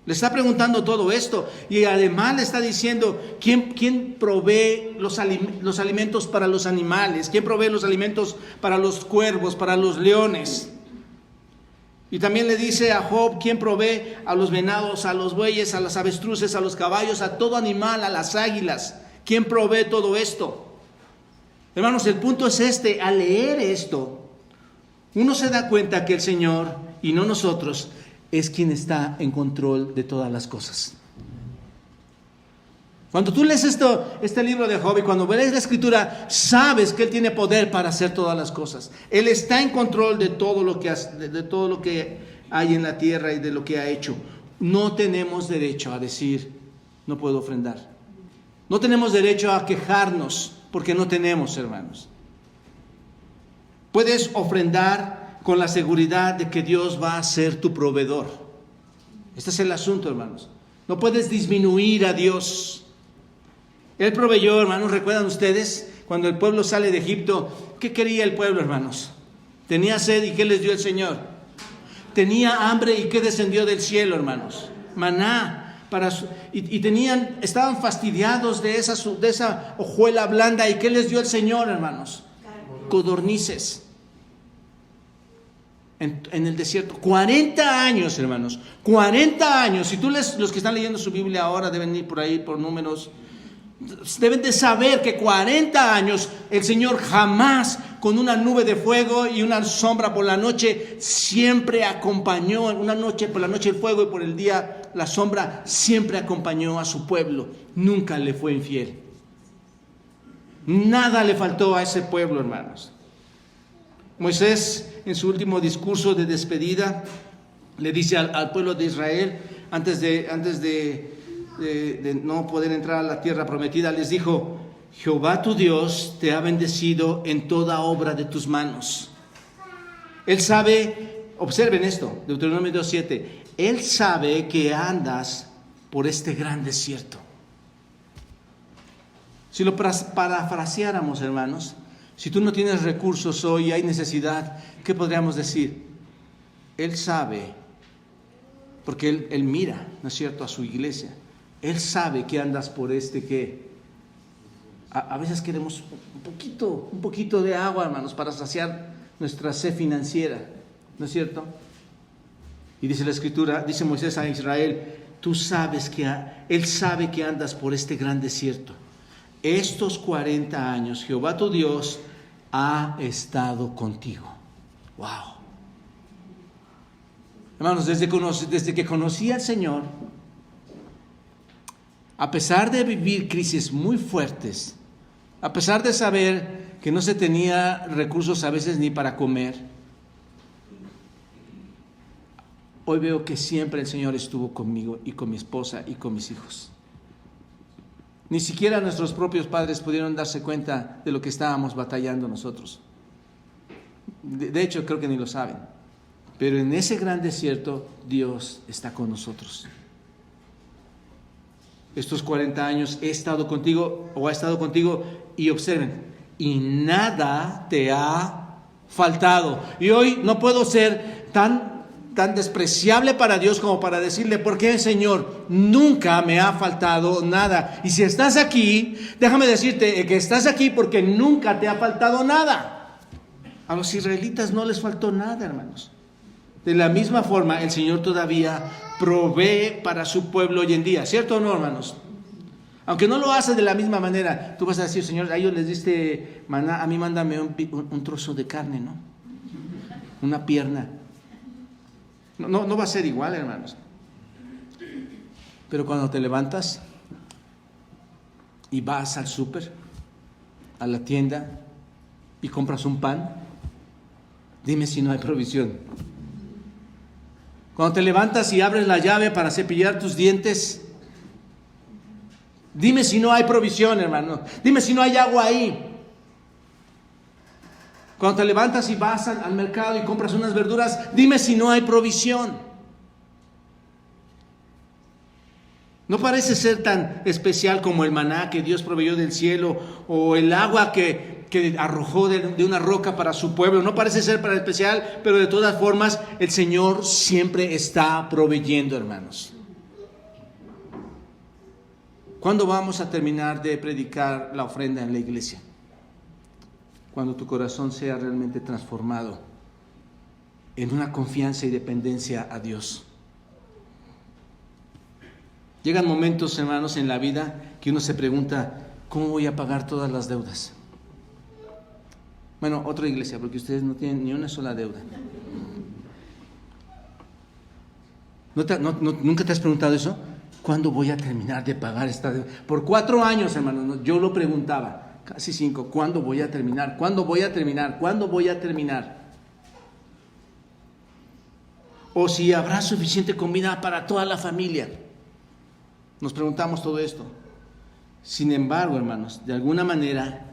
Le está preguntando todo esto y además le está diciendo ¿quién provee los alimentos para los animales? ¿Quién provee los alimentos para los cuervos, para los leones? Y también le dice a Job ¿quién provee a los venados, a los bueyes, a las avestruces, a los caballos, a todo animal, a las águilas? ¿Quién provee todo esto? Hermanos, el punto es este: al leer esto, uno se da cuenta que el Señor, y no nosotros, es quien está en control de todas las cosas. Cuando tú lees este libro de Job y cuando lees la escritura, sabes que Él tiene poder para hacer todas las cosas. Él está en control de todo lo que hay en la tierra y de lo que ha hecho. No tenemos derecho a decir, no puedo ofrendar. No tenemos derecho a quejarnos porque no tenemos, hermanos. Puedes ofrendar con la seguridad de que Dios va a ser tu proveedor. Este es el asunto, hermanos. No puedes disminuir a Dios. Él proveyó, hermanos. ¿Recuerdan ustedes cuando el pueblo sale de Egipto? ¿Qué quería el pueblo, hermanos? Tenía sed, ¿y qué les dio el Señor? Tenía hambre, ¿y qué descendió del cielo, hermanos? Maná. Estaban fastidiados de esa hojuela blanda, ¿y qué les dio el Señor, hermanos? Codornices. En el desierto, 40 años, hermanos, 40 años. Si tú los que están leyendo su Biblia ahora deben ir por ahí por números, deben de saber que 40 años el Señor jamás con una nube de fuego y una sombra por la noche siempre acompañó, una noche por la noche el fuego y por el día la sombra, siempre acompañó a su pueblo, nunca le fue infiel. Nada le faltó a ese pueblo, hermanos. Moisés, en su último discurso de despedida, le dice al pueblo de Israel, antes de de no poder entrar a la tierra prometida, les dijo: Jehová tu Dios te ha bendecido en toda obra de tus manos. Él sabe, observen esto, Deuteronomio 2:7, Él sabe que andas por este gran desierto. Si lo parafraseáramos, hermanos, si tú no tienes recursos hoy y hay necesidad, ¿qué podríamos decir? Él sabe, porque Él mira, ¿no es cierto?, a su iglesia. Él sabe que andas por que a veces queremos un poquito de agua, hermanos, para saciar nuestra sed financiera, ¿no es cierto? Y dice la Escritura, dice Moisés a Israel, Él sabe que andas por este gran desierto. Estos 40 años Jehová tu Dios ha estado contigo. ¡Wow! Hermanos, desde que conocí al Señor, a pesar de vivir crisis muy fuertes, a pesar de saber que no se tenía recursos a veces ni para comer, hoy veo que siempre el Señor estuvo conmigo y con mi esposa y con mis hijos. Ni siquiera nuestros propios padres pudieron darse cuenta de lo que estábamos batallando nosotros. De hecho, creo que ni lo saben. Pero en ese gran desierto, Dios está con nosotros. Estos 40 años he estado contigo, o ha estado contigo, y observen, y nada te ha faltado. Y hoy no puedo ser tan despreciable para Dios como para decirle: ¿por qué, Señor? Nunca me ha faltado nada. Y si estás aquí, déjame decirte que estás aquí porque nunca te ha faltado nada. A los israelitas no les faltó nada, hermanos. De la misma forma, el Señor todavía provee para su pueblo hoy en día, ¿cierto o no, hermanos? Aunque no lo hace de la misma manera. Tú vas a decir: Señor, a ellos les diste maná, a mí mándame un trozo de carne, ¿no? Una pierna. No va a ser igual, hermanos. Pero cuando te levantas y vas al súper, a la tienda, y compras un pan, dime si no hay provisión. Cuando te levantas y abres la llave para cepillar tus dientes, dime si no hay provisión, hermano. Dime si no hay agua ahí. Cuando te levantas y vas al mercado y compras unas verduras, dime si no hay provisión. No parece ser tan especial como el maná que Dios proveyó del cielo, o el agua que arrojó de una roca para su pueblo. No parece ser para especial, pero de todas formas el Señor siempre está proveyendo, hermanos. ¿Cuándo vamos a terminar de predicar la ofrenda en la iglesia? Cuando tu corazón sea realmente transformado en una confianza y dependencia a Dios. Llegan momentos, hermanos, en la vida que uno se pregunta: ¿cómo voy a pagar todas las deudas? Bueno, otra iglesia, porque ustedes no tienen ni una sola deuda. ¿Nunca te has preguntado eso? ¿Cuándo voy a terminar de pagar esta deuda? Por 4 años, hermanos, yo lo preguntaba, casi 5, ¿cuándo voy a terminar? ¿Cuándo voy a terminar? ¿Cuándo voy a terminar? O si habrá suficiente comida para toda la familia. Nos preguntamos todo esto. Sin embargo, hermanos, de alguna manera,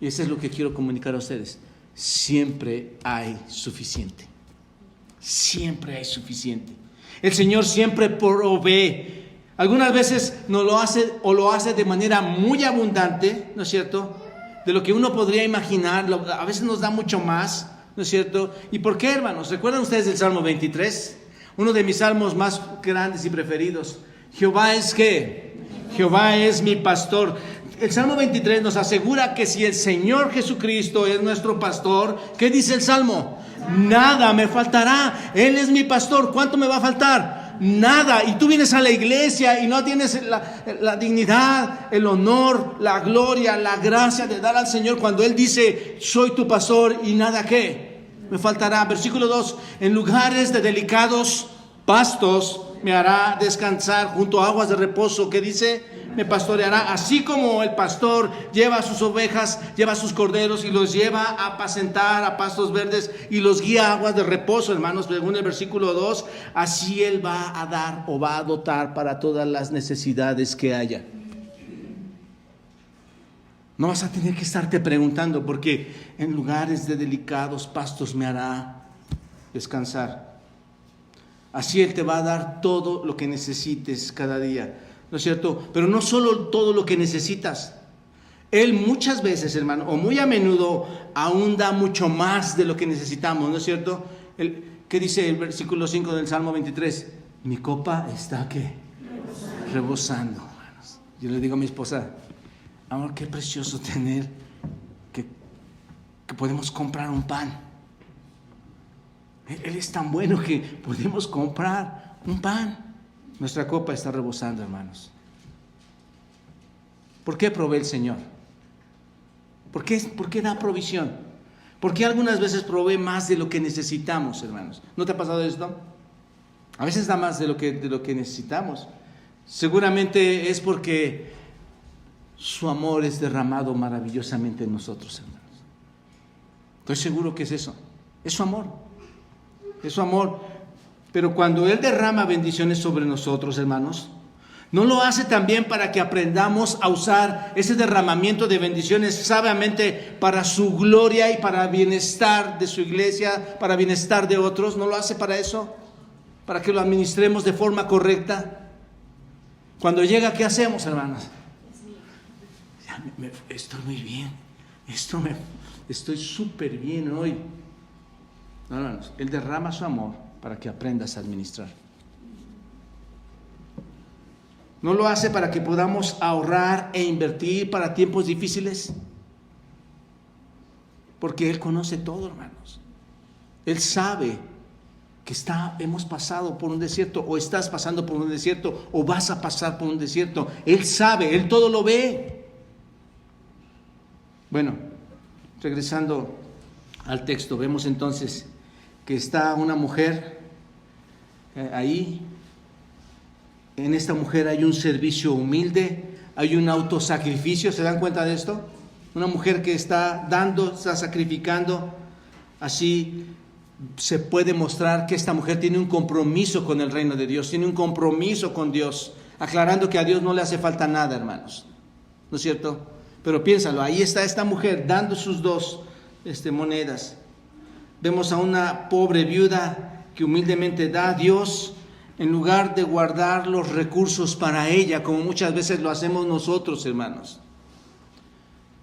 y eso es lo que quiero comunicar a ustedes, siempre hay suficiente. Siempre hay suficiente. El Señor siempre provee. Algunas veces no lo hace, o lo hace de manera muy abundante, ¿no es cierto? De lo que uno podría imaginar. A veces nos da mucho más, ¿no es cierto? ¿Y por qué, hermanos? ¿Recuerdan ustedes el Salmo 23? Uno de mis salmos más grandes y preferidos. Jehová es ¿qué? Jehová es mi pastor. El Salmo 23 nos asegura que si el Señor Jesucristo es nuestro pastor, ¿qué dice el Salmo? Nada me faltará. Él es mi pastor. ¿Cuánto me va a faltar? Nada. Y tú vienes a la iglesia y no tienes la dignidad, el honor, la gloria, la gracia de dar al Señor cuando Él dice: soy tu pastor y nada ¿qué? Me faltará. Versículo 2: en lugares de delicados pastos me hará descansar junto a aguas de reposo. ¿Qué dice? Me pastoreará, así como el pastor lleva a sus ovejas, lleva a sus corderos y los lleva a apacentar a pastos verdes y los guía a aguas de reposo, hermanos, según el versículo 2, así Él va a dar o va a dotar para todas las necesidades que haya. No vas a tener que estarte preguntando, porque en lugares de delicados pastos me hará descansar. Así Él te va a dar todo lo que necesites cada día, ¿no es cierto? Pero no solo todo lo que necesitas. Él muchas veces, hermano, o muy a menudo, aún da mucho más de lo que necesitamos, ¿no es cierto? ¿Qué dice el versículo 5 del Salmo 23? Mi copa está, ¿qué? Rebosando, hermanos. Yo le digo a mi esposa, amor, qué precioso tener que podemos comprar un pan. Él es tan bueno que podemos comprar un pan. Nuestra copa está rebosando, hermanos. ¿Por qué provee el Señor? ¿Por qué da provisión? ¿Por qué algunas veces provee más de lo que necesitamos, hermanos? ¿No te ha pasado esto? A veces da más de lo que necesitamos. Seguramente es porque su amor es derramado maravillosamente en nosotros, hermanos. Estoy seguro que es eso. Es su amor. Es su amor. Pero cuando Él derrama bendiciones sobre nosotros, hermanos, no lo hace también para que aprendamos a usar ese derramamiento de bendiciones sabiamente para su gloria y para bienestar de su iglesia, para bienestar de otros. No lo hace para eso, para que lo administremos de forma correcta. Cuando llega, ¿qué hacemos, hermanos? Estoy muy bien, estoy súper bien hoy. No, hermanos, Él derrama su amor para que aprendas a administrar. ¿No lo hace para que podamos ahorrar e invertir para tiempos difíciles? Porque Él conoce todo, hermanos. Él sabe que hemos pasado por un desierto, o estás pasando por un desierto, o vas a pasar por un desierto. Él sabe, Él todo lo ve. Bueno, regresando al texto, vemos entonces que está una mujer ahí. En esta mujer hay un servicio humilde, hay un autosacrificio. ¿Se dan cuenta de esto? Una mujer que está dando, está sacrificando. Así se puede mostrar que esta mujer tiene un compromiso con el reino de Dios, tiene un compromiso con Dios, aclarando que a Dios no le hace falta nada, hermanos. ¿No es cierto? Pero piénsalo, ahí está esta mujer dando sus dos monedas. Vemos a una pobre viuda que humildemente da a Dios en lugar de guardar los recursos para ella, como muchas veces lo hacemos nosotros, hermanos.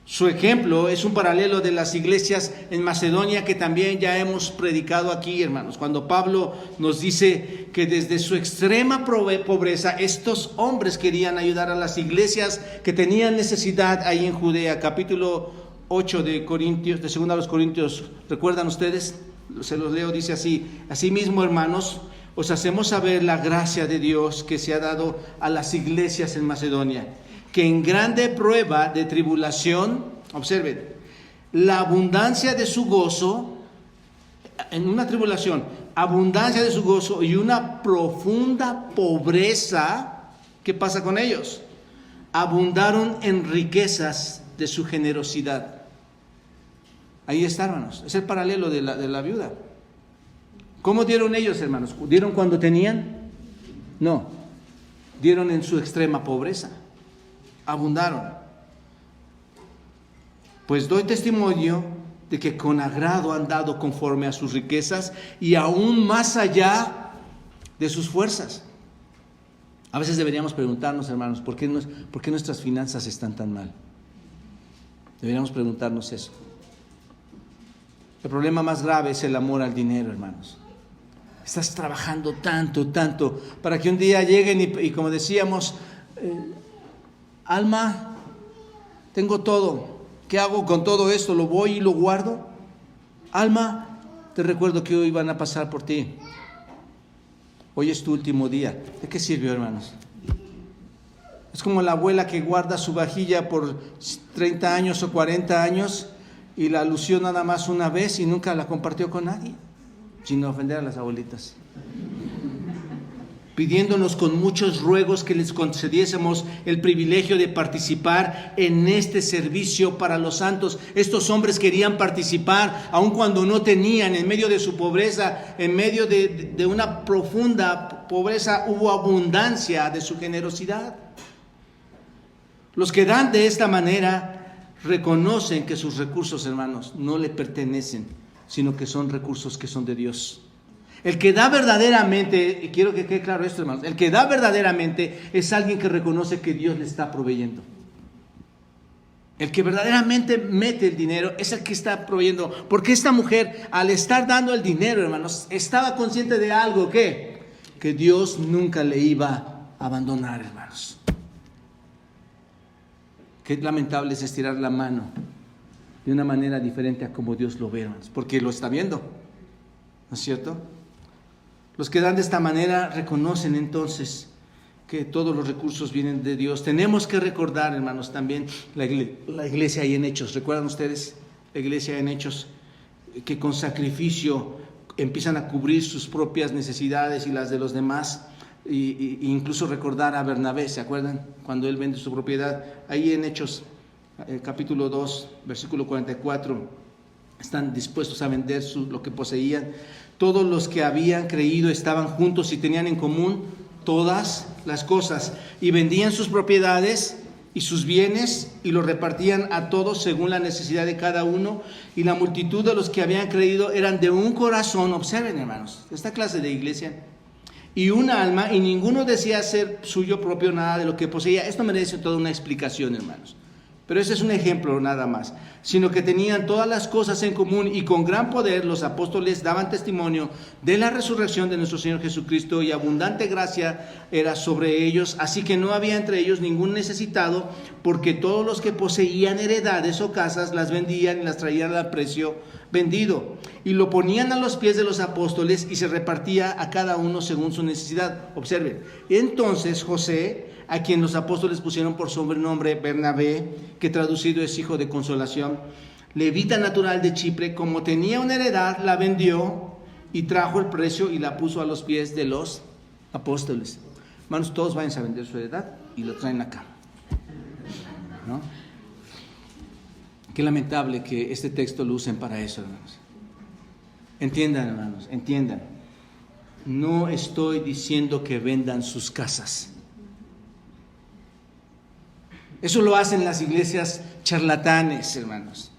Su ejemplo es un paralelo de las iglesias en Macedonia que también ya hemos predicado aquí, hermanos. Cuando Pablo nos dice que desde su extrema pobreza estos hombres querían ayudar a las iglesias que tenían necesidad ahí en Judea. Capítulo 8 de Corintios, de 2 Corintios, ¿recuerdan ustedes? Se los leo, dice así: asimismo, hermanos, os hacemos saber la gracia de Dios que se ha dado a las iglesias en Macedonia, que en grande prueba de tribulación, observen, la abundancia de su gozo, en una tribulación, abundancia de su gozo y una profunda pobreza, ¿qué pasa con ellos? Abundaron en riquezas de su generosidad. Ahí está, hermanos, es el paralelo de la viuda. ¿Cómo dieron ellos, hermanos? ¿Dieron cuando tenían? No, dieron en su extrema pobreza. Abundaron. Pues doy testimonio de que con agrado han dado conforme a sus riquezas y aún más allá de sus fuerzas. A veces deberíamos preguntarnos, hermanos, ¿por qué nuestras finanzas están tan mal? Deberíamos preguntarnos eso. El problema más grave es el amor al dinero, hermanos. Estás trabajando tanto, para que un día lleguen y como decíamos, Alma, tengo todo. ¿Qué hago con todo esto? ¿Lo voy y lo guardo? Alma, te recuerdo que hoy van a pasar por ti. Hoy es tu último día. ¿De qué sirvió, hermanos? Es como la abuela que guarda su vajilla por 30 años o 40 años y la lució nada más una vez y nunca la compartió con nadie, sin ofender a las abuelitas. pidiéndonos con muchos ruegos que les concediésemos el privilegio de participar en este servicio para los santos. Estos hombres querían participar, aun cuando no tenían, en medio de su pobreza, en medio de una profunda pobreza, hubo abundancia de su generosidad. Los que dan de esta manera reconocen que sus recursos, hermanos, no le pertenecen, sino que son recursos que son de Dios. El que da verdaderamente, y quiero que quede claro esto, hermanos, el que da verdaderamente es alguien que reconoce que Dios le está proveyendo. El que verdaderamente mete el dinero es el que está proveyendo. Porque esta mujer, al estar dando el dinero, hermanos, estaba consciente de algo, ¿qué? Que Dios nunca le iba a abandonar, hermanos. Qué lamentable es estirar la mano de una manera diferente a como Dios lo ve, hermanos, porque lo está viendo, ¿no es cierto? Los que dan de esta manera reconocen entonces que todos los recursos vienen de Dios. Tenemos que recordar, hermanos, también la iglesia ahí en Hechos. ¿Recuerdan ustedes la iglesia en Hechos? Que con sacrificio empiezan a cubrir sus propias necesidades y las de los demás. Y incluso recordar a Bernabé, ¿se acuerdan? Cuando él vende su propiedad. Ahí en Hechos, capítulo 2, versículo 44, están dispuestos a vender lo que poseían. Todos los que habían creído estaban juntos y tenían en común todas las cosas, y vendían sus propiedades y sus bienes y los repartían a todos según la necesidad de cada uno, y la multitud de los que habían creído eran de un corazón. Observen, hermanos, esta clase de iglesia, y un alma, y ninguno decía ser suyo propio nada de lo que poseía. Esto merece toda una explicación, hermanos, pero ese es un ejemplo nada más, sino que tenían todas las cosas en común, y con gran poder los apóstoles daban testimonio de la resurrección de nuestro Señor Jesucristo, y abundante gracia era sobre ellos. Así que no había entre ellos ningún necesitado, porque todos los que poseían heredades o casas las vendían y las traían al precio vendido, y lo ponían a los pies de los apóstoles, y se repartía a cada uno según su necesidad. Observen, entonces José, a quien los apóstoles pusieron por sobrenombre Bernabé, que traducido es hijo de consolación, levita natural de Chipre, como tenía una heredad, la vendió y trajo el precio y la puso a los pies de los apóstoles. Hermanos, todos vayan a vender su heredad y lo traen acá, ¿no? Qué lamentable que este texto lo usen para eso, hermanos. Entiendan, hermanos, entiendan. No estoy diciendo que vendan sus casas. Eso lo hacen las iglesias charlatanes, hermanos.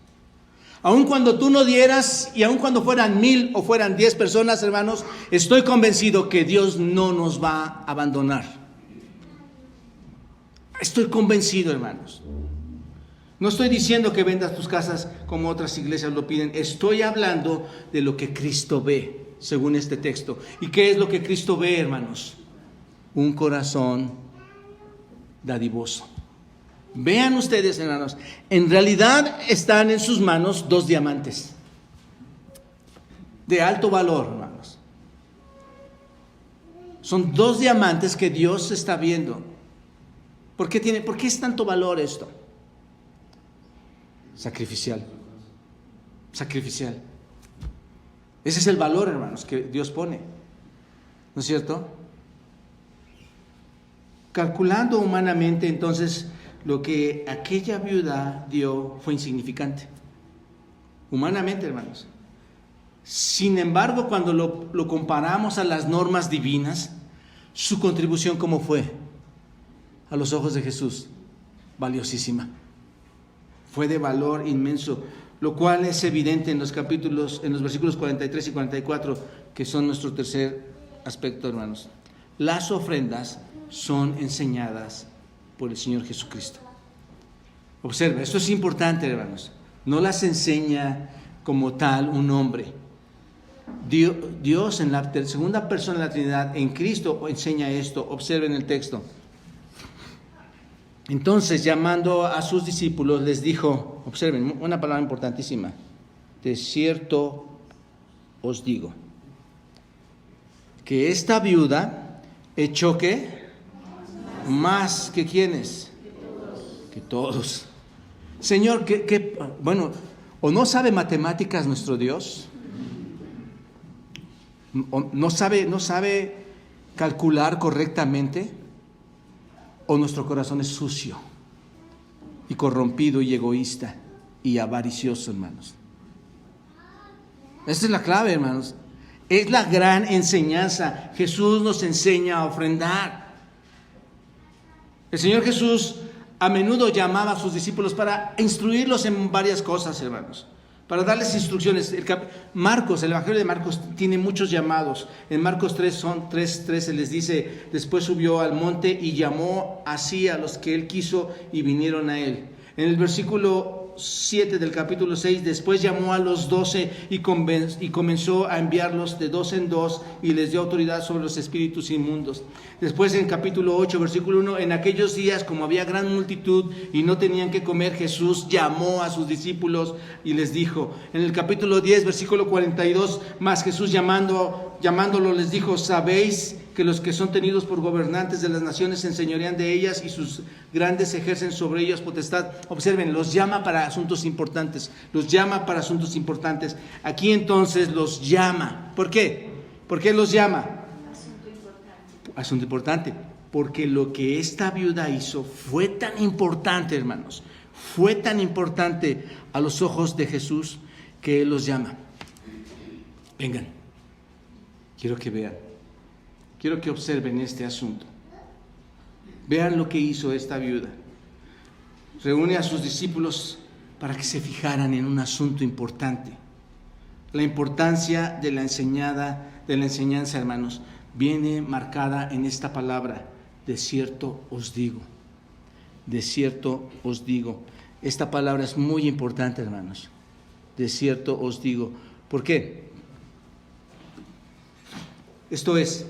Aun cuando tú no dieras, y aun cuando fueran 1,000 o fueran 10 personas, hermanos, estoy convencido que Dios no nos va a abandonar. Estoy convencido, hermanos. No estoy diciendo que vendas tus casas como otras iglesias lo piden. Estoy hablando de lo que Cristo ve, según este texto. ¿Y qué es lo que Cristo ve, hermanos? Un corazón dadivoso. Vean ustedes, hermanos, en realidad están en sus manos 2 diamantes de alto valor, hermanos. Son 2 diamantes que Dios está viendo. ¿Por qué es tanto valor esto? Sacrificial. Ese es el valor, hermanos, que Dios pone. ¿No es cierto? Calculando humanamente, entonces, lo que aquella viuda dio fue insignificante. Humanamente, hermanos. Sin embargo, cuando lo comparamos a las normas divinas, su contribución, ¿cómo fue? A los ojos de Jesús, valiosísima. Fue de valor inmenso, lo cual es evidente en los versículos 43 y 44, que son nuestro tercer aspecto, hermanos. Las ofrendas son enseñadas por el Señor Jesucristo. Observa, esto es importante, hermanos. No las enseña como tal un hombre. Dios en la segunda persona de la Trinidad, en Cristo, enseña esto. Observen el texto. Entonces, llamando a sus discípulos, les dijo, observen, una palabra importantísima: de cierto os digo, que esta viuda echó ¿qué? Más que ¿quiénes? Que todos. Señor, bueno, ¿o no sabe matemáticas nuestro Dios? ¿O no sabe calcular correctamente o nuestro corazón es sucio y corrompido y egoísta y avaricioso, hermanos? Esta es la clave, hermanos. Es la gran enseñanza. Jesús nos enseña a ofrendar. El Señor Jesús a menudo llamaba a sus discípulos para instruirlos en varias cosas, hermanos, para darles instrucciones. El Evangelio de Marcos tiene muchos llamados. En Marcos 3:13 les dice: después subió al monte y llamó así a los que él quiso y vinieron a él. En el versículo 7 del capítulo 6, después llamó a los 12 y comenzó a enviarlos de dos en dos y les dio autoridad sobre los espíritus inmundos. Después en capítulo 8, versículo 1, en aquellos días, como había gran multitud y no tenían que comer, Jesús llamó a sus discípulos y les dijo. En el capítulo 10, versículo 42, más Jesús llamándolo les dijo: sabéis que los que son tenidos por gobernantes de las naciones se enseñorean de ellas y sus grandes ejercen sobre ellas potestad. Observen, los llama para asuntos importantes. Los llama para asuntos importantes. Aquí entonces los llama. ¿Por qué? ¿Por qué los llama? Asunto importante. Porque lo que esta viuda hizo fue tan importante, hermanos. Fue tan importante a los ojos de Jesús que Él los llama. Vengan. Quiero que vean. Quiero que observen este asunto. Vean lo que hizo esta viuda. Reúne a sus discípulos para que se fijaran en un asunto importante. La importancia de la enseñanza, hermanos, viene marcada en esta palabra: de cierto os digo. De cierto os digo. Esta palabra es muy importante, hermanos. De cierto os digo. ¿Por qué? Esto es: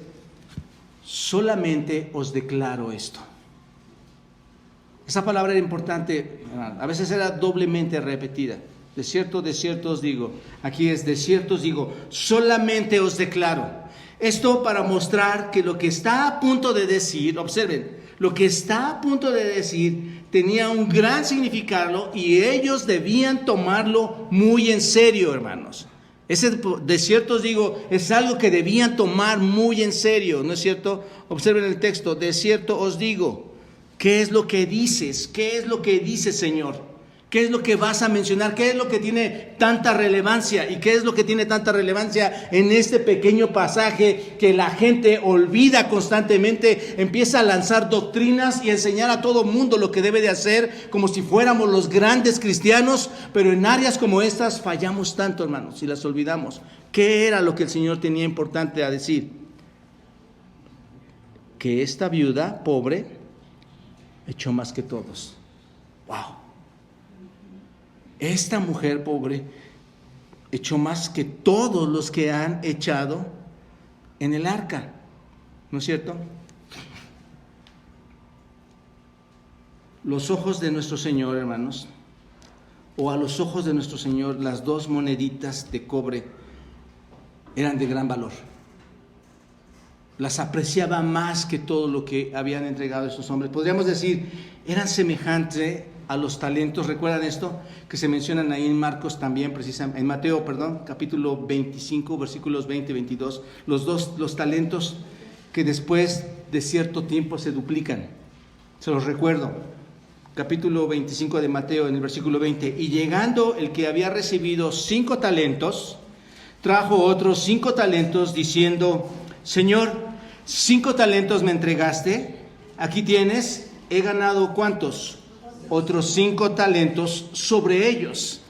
solamente os declaro esto. Esa palabra era importante, a veces era doblemente repetida. De cierto os digo. Aquí es: de cierto os digo, solamente os declaro. Esto para mostrar que lo que está a punto de decir, observen, lo que está a punto de decir tenía un gran significado y ellos debían tomarlo muy en serio, hermanos. Ese de cierto os digo es algo que debían tomar muy en serio, ¿no es cierto? Observen el texto: de cierto os digo. ¿Qué es lo que dices? ¿Qué es lo que dices, Señor? ¿Qué es lo que vas a mencionar? ¿Qué es lo que tiene tanta relevancia? ¿Y qué es lo que tiene tanta relevancia en este pequeño pasaje que la gente olvida constantemente? Empieza a lanzar doctrinas y enseñar a todo mundo lo que debe de hacer, como si fuéramos los grandes cristianos, pero en áreas como estas fallamos tanto, hermanos, y las olvidamos. ¿Qué era lo que el Señor tenía importante a decir? Que esta viuda pobre echó más que todos. ¡Wow! Esta mujer pobre echó más que todos los que han echado en el arca, ¿no es cierto? Los ojos de nuestro Señor, hermanos, o a los ojos de nuestro Señor, las dos moneditas de cobre eran de gran valor. Las apreciaba más que todo lo que habían entregado estos hombres. Podríamos decir, eran semejantes a los talentos. ¿Recuerdan esto? Que se mencionan ahí en Marcos también, precisamente, en Mateo, capítulo 25, versículos 20 y 22. Los talentos que después de cierto tiempo se duplican. Se los recuerdo. Capítulo 25 de Mateo, en el versículo 20. Y llegando el que había recibido 5 talentos, trajo otros 5 talentos, diciendo: Señor, 5 talentos me entregaste, aquí tienes, he ganado ¿cuántos? Otros 5 talentos sobre ellos.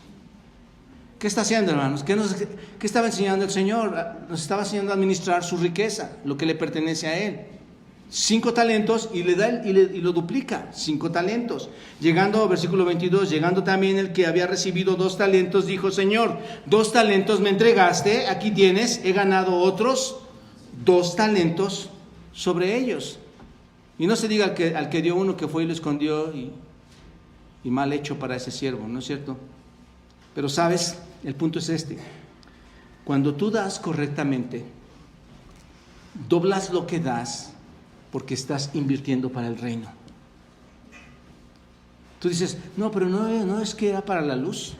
¿Qué está haciendo, hermanos? ¿Qué estaba enseñando el Señor? Nos estaba enseñando a administrar su riqueza, lo que le pertenece a Él. 5 talentos y le da y lo duplica, 5 talentos. Llegando, versículo 22, llegando también el que había recibido 2 talentos, dijo: Señor, 2 talentos me entregaste, aquí tienes, he ganado otros 2 talentos sobre ellos. Y no se diga al que dio uno que fue y lo escondió y mal hecho para ese siervo, ¿no es cierto? Pero sabes, el punto es este: cuando tú das correctamente, doblas lo que das porque estás invirtiendo para el reino. Tú dices: no, pero no es que era para la luz,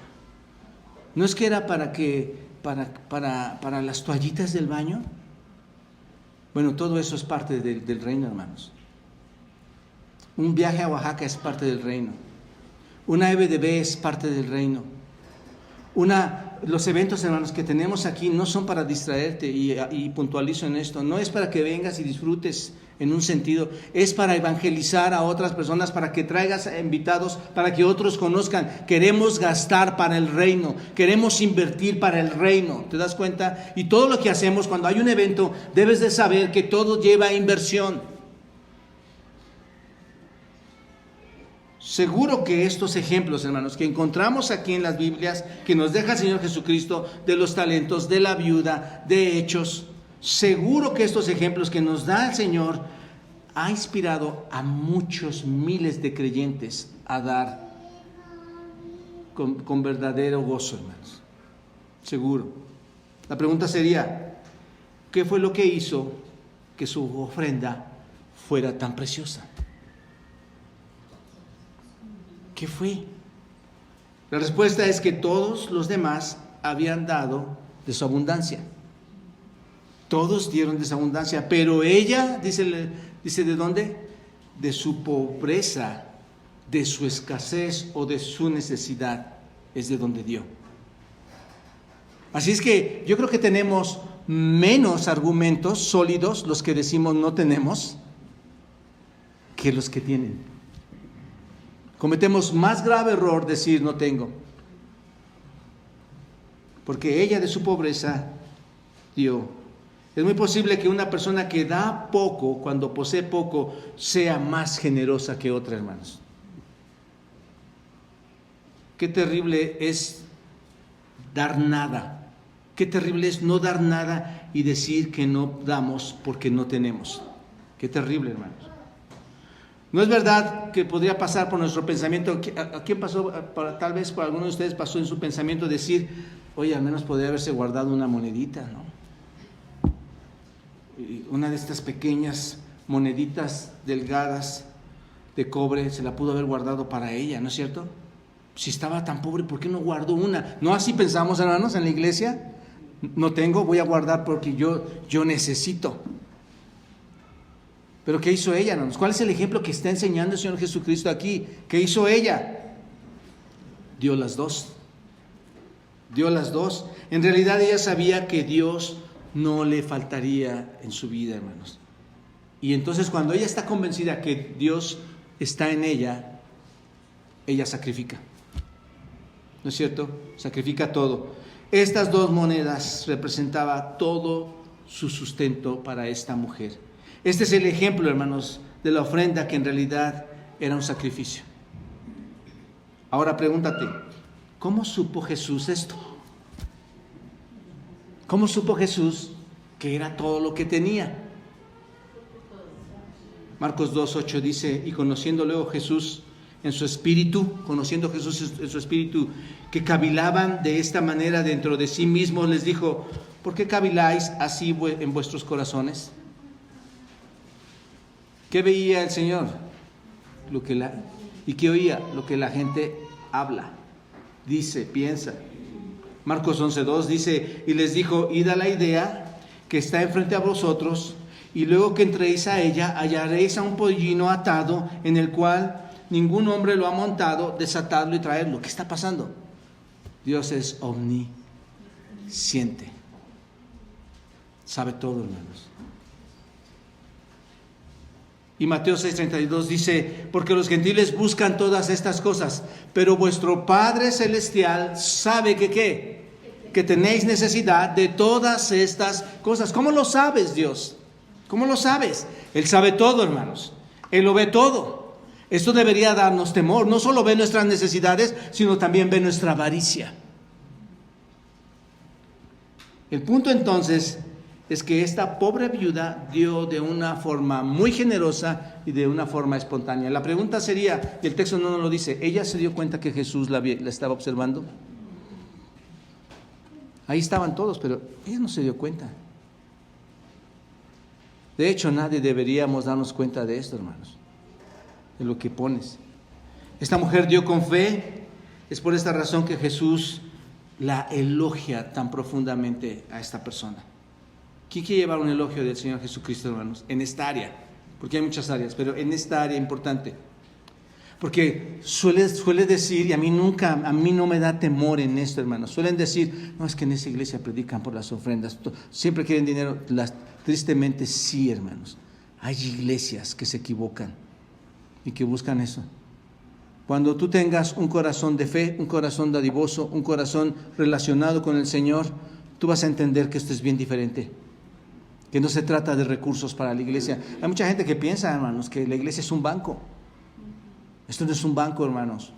no es que era para las toallitas del baño. Bueno, todo eso es parte del reino, hermanos. Un viaje a Oaxaca es parte del reino. Una EBDB es parte del reino. Los eventos, hermanos, que tenemos aquí no son para distraerte, y puntualizo en esto, no es para que vengas y disfrutes en un sentido, es para evangelizar a otras personas, para que traigas invitados, para que otros conozcan. Queremos gastar para el reino, queremos invertir para el reino, ¿te das cuenta? Y todo lo que hacemos cuando hay un evento, debes de saber que todo lleva inversión. Seguro que estos ejemplos, hermanos, que encontramos aquí en las Biblias, que nos deja el Señor Jesucristo, de los talentos, de la viuda, de Hechos, seguro que estos ejemplos que nos da el Señor ha inspirado a muchos miles de creyentes a dar con verdadero gozo, hermanos. Seguro. La pregunta sería, ¿qué fue lo que hizo que su ofrenda fuera tan preciosa? ¿Qué fue? La respuesta es que todos los demás habían dado de su abundancia. Todos dieron de su abundancia, pero ella, dice ¿de dónde? De su pobreza, de su escasez o de su necesidad, es de donde dio. Así es que yo creo que tenemos menos argumentos sólidos, los que decimos no tenemos, que los que tienen. Cometemos más grave error decir no tengo, porque ella de su pobreza dio. Es muy posible que una persona que da poco, cuando posee poco, sea más generosa que otra, hermanos. Qué terrible es dar nada. Qué terrible es no dar nada y decir que no damos porque no tenemos. Qué terrible, hermanos. No es verdad que podría pasar por nuestro pensamiento. ¿A quién pasó? Tal vez por alguno de ustedes pasó en su pensamiento decir, oye, al menos podría haberse guardado una monedita, ¿no? Una de estas pequeñas moneditas delgadas de cobre, se la pudo haber guardado para ella, ¿no es cierto? Si estaba tan pobre, ¿por qué no guardó una? ¿No así pensamos, hermanos, en la iglesia? No tengo, voy a guardar porque yo necesito. Pero ¿qué hizo ella, hermanos? ¿Cuál es el ejemplo que está enseñando el Señor Jesucristo aquí? ¿Qué hizo ella? Dio las dos. Dio las dos. En realidad ella sabía que Dios no le faltaría en su vida, hermanos. Y entonces cuando ella está convencida que Dios está en ella, ella sacrifica. ¿No es cierto? Sacrifica todo. Estas dos monedas representaban todo su sustento para esta mujer. Este es el ejemplo, hermanos, de la ofrenda que en realidad era un sacrificio. Ahora pregúntate, ¿cómo supo Jesús esto? ¿Cómo supo Jesús que era todo lo que tenía? Marcos 2:8 dice, y conociendo luego Jesús en su espíritu, conociendo Jesús en su espíritu, que cavilaban de esta manera dentro de sí mismos, les dijo, ¿por qué caviláis así en vuestros corazones? ¿Qué veía el Señor? ¿Y qué oía? Lo que la gente habla, dice, piensa. Marcos 11:2 dice, y les dijo, id a la idea que está enfrente a vosotros, y luego que entréis a ella, hallaréis a un pollino atado, en el cual ningún hombre lo ha montado, desatadlo y traedlo. ¿Qué está pasando? Dios es omnisciente. Sabe todo, hermanos. Y Mateo 6:32 dice, porque los gentiles buscan todas estas cosas, pero vuestro Padre Celestial sabe que tenéis necesidad de todas estas cosas. ¿Cómo lo sabes, Dios? ¿Cómo lo sabes? Él sabe todo, hermanos. Él lo ve todo. Esto debería darnos temor. No solo ve nuestras necesidades, sino también ve nuestra avaricia. El punto entonces es que esta pobre viuda dio de una forma muy generosa y de una forma espontánea. La pregunta sería, y el texto no nos lo dice, ¿ella se dio cuenta que Jesús la estaba observando? Ahí estaban todos, pero ella no se dio cuenta. De hecho, nadie deberíamos darnos cuenta de esto, hermanos, de lo que pones. Esta mujer dio con fe. Es por esta razón que Jesús la elogia tan profundamente a esta persona. ¿Quién quiere llevar un elogio del Señor Jesucristo, hermanos? En esta área, porque hay muchas áreas, pero en esta área importante. Porque suele decir, y a mí no me da temor en esto, hermanos, suelen decir, no, es que en esa iglesia predican por las ofrendas, siempre quieren dinero. Tristemente sí, hermanos, hay iglesias que se equivocan y que buscan eso. Cuando tú tengas un corazón de fe, un corazón dadivoso, un corazón relacionado con el Señor, tú vas a entender que esto es bien diferente, que no se trata de recursos para la iglesia. Hay mucha gente que piensa, hermanos, que la iglesia es un banco. Esto no es un banco, hermanos.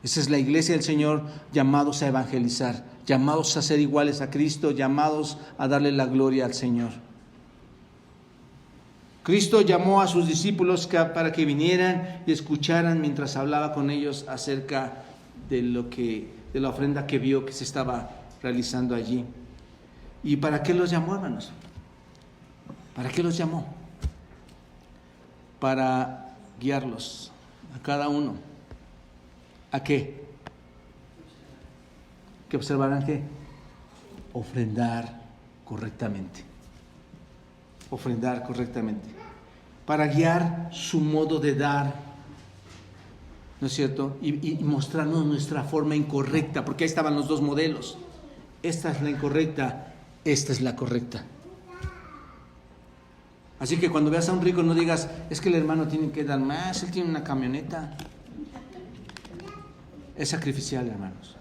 Esa es la iglesia del Señor, llamados a evangelizar, llamados a ser iguales a Cristo, llamados a darle la gloria al Señor. Cristo llamó a sus discípulos para que vinieran y escucharan mientras hablaba con ellos acerca de la ofrenda que vio que se estaba realizando allí. ¿Y para qué los llamó, hermanos? ¿Para qué los llamó? Para guiarlos a cada uno. ¿A qué? ¿Que observaran qué? Ofrendar correctamente. Ofrendar correctamente. Para guiar su modo de dar, ¿no es cierto? Y mostrarnos nuestra forma incorrecta, porque ahí estaban los dos modelos. Esta es la incorrecta, esta es la correcta. Así que cuando veas a un rico no digas, es que el hermano tiene que dar más, él tiene una camioneta. Es sacrificial, hermanos.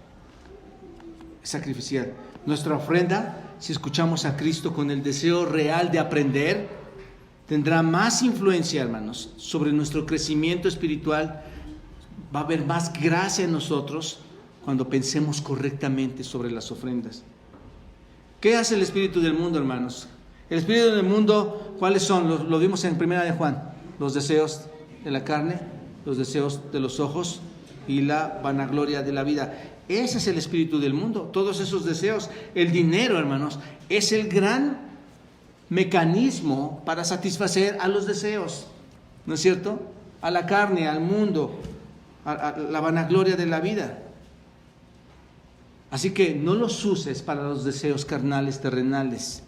Es sacrificial. Nuestra ofrenda, si escuchamos a Cristo con el deseo real de aprender, tendrá más influencia, hermanos, sobre nuestro crecimiento espiritual. Va a haber más gracia en nosotros cuando pensemos correctamente sobre las ofrendas. ¿Qué hace el espíritu del mundo, hermanos? El espíritu del mundo, ¿cuáles son? Lo vimos en 1 de Juan. Los deseos de la carne, los deseos de los ojos y la vanagloria de la vida. Ese es el espíritu del mundo. Todos esos deseos. El dinero, hermanos, es el gran mecanismo para satisfacer a los deseos. ¿No es cierto? A la carne, al mundo, a la vanagloria de la vida. Así que no los uses para los deseos carnales, terrenales.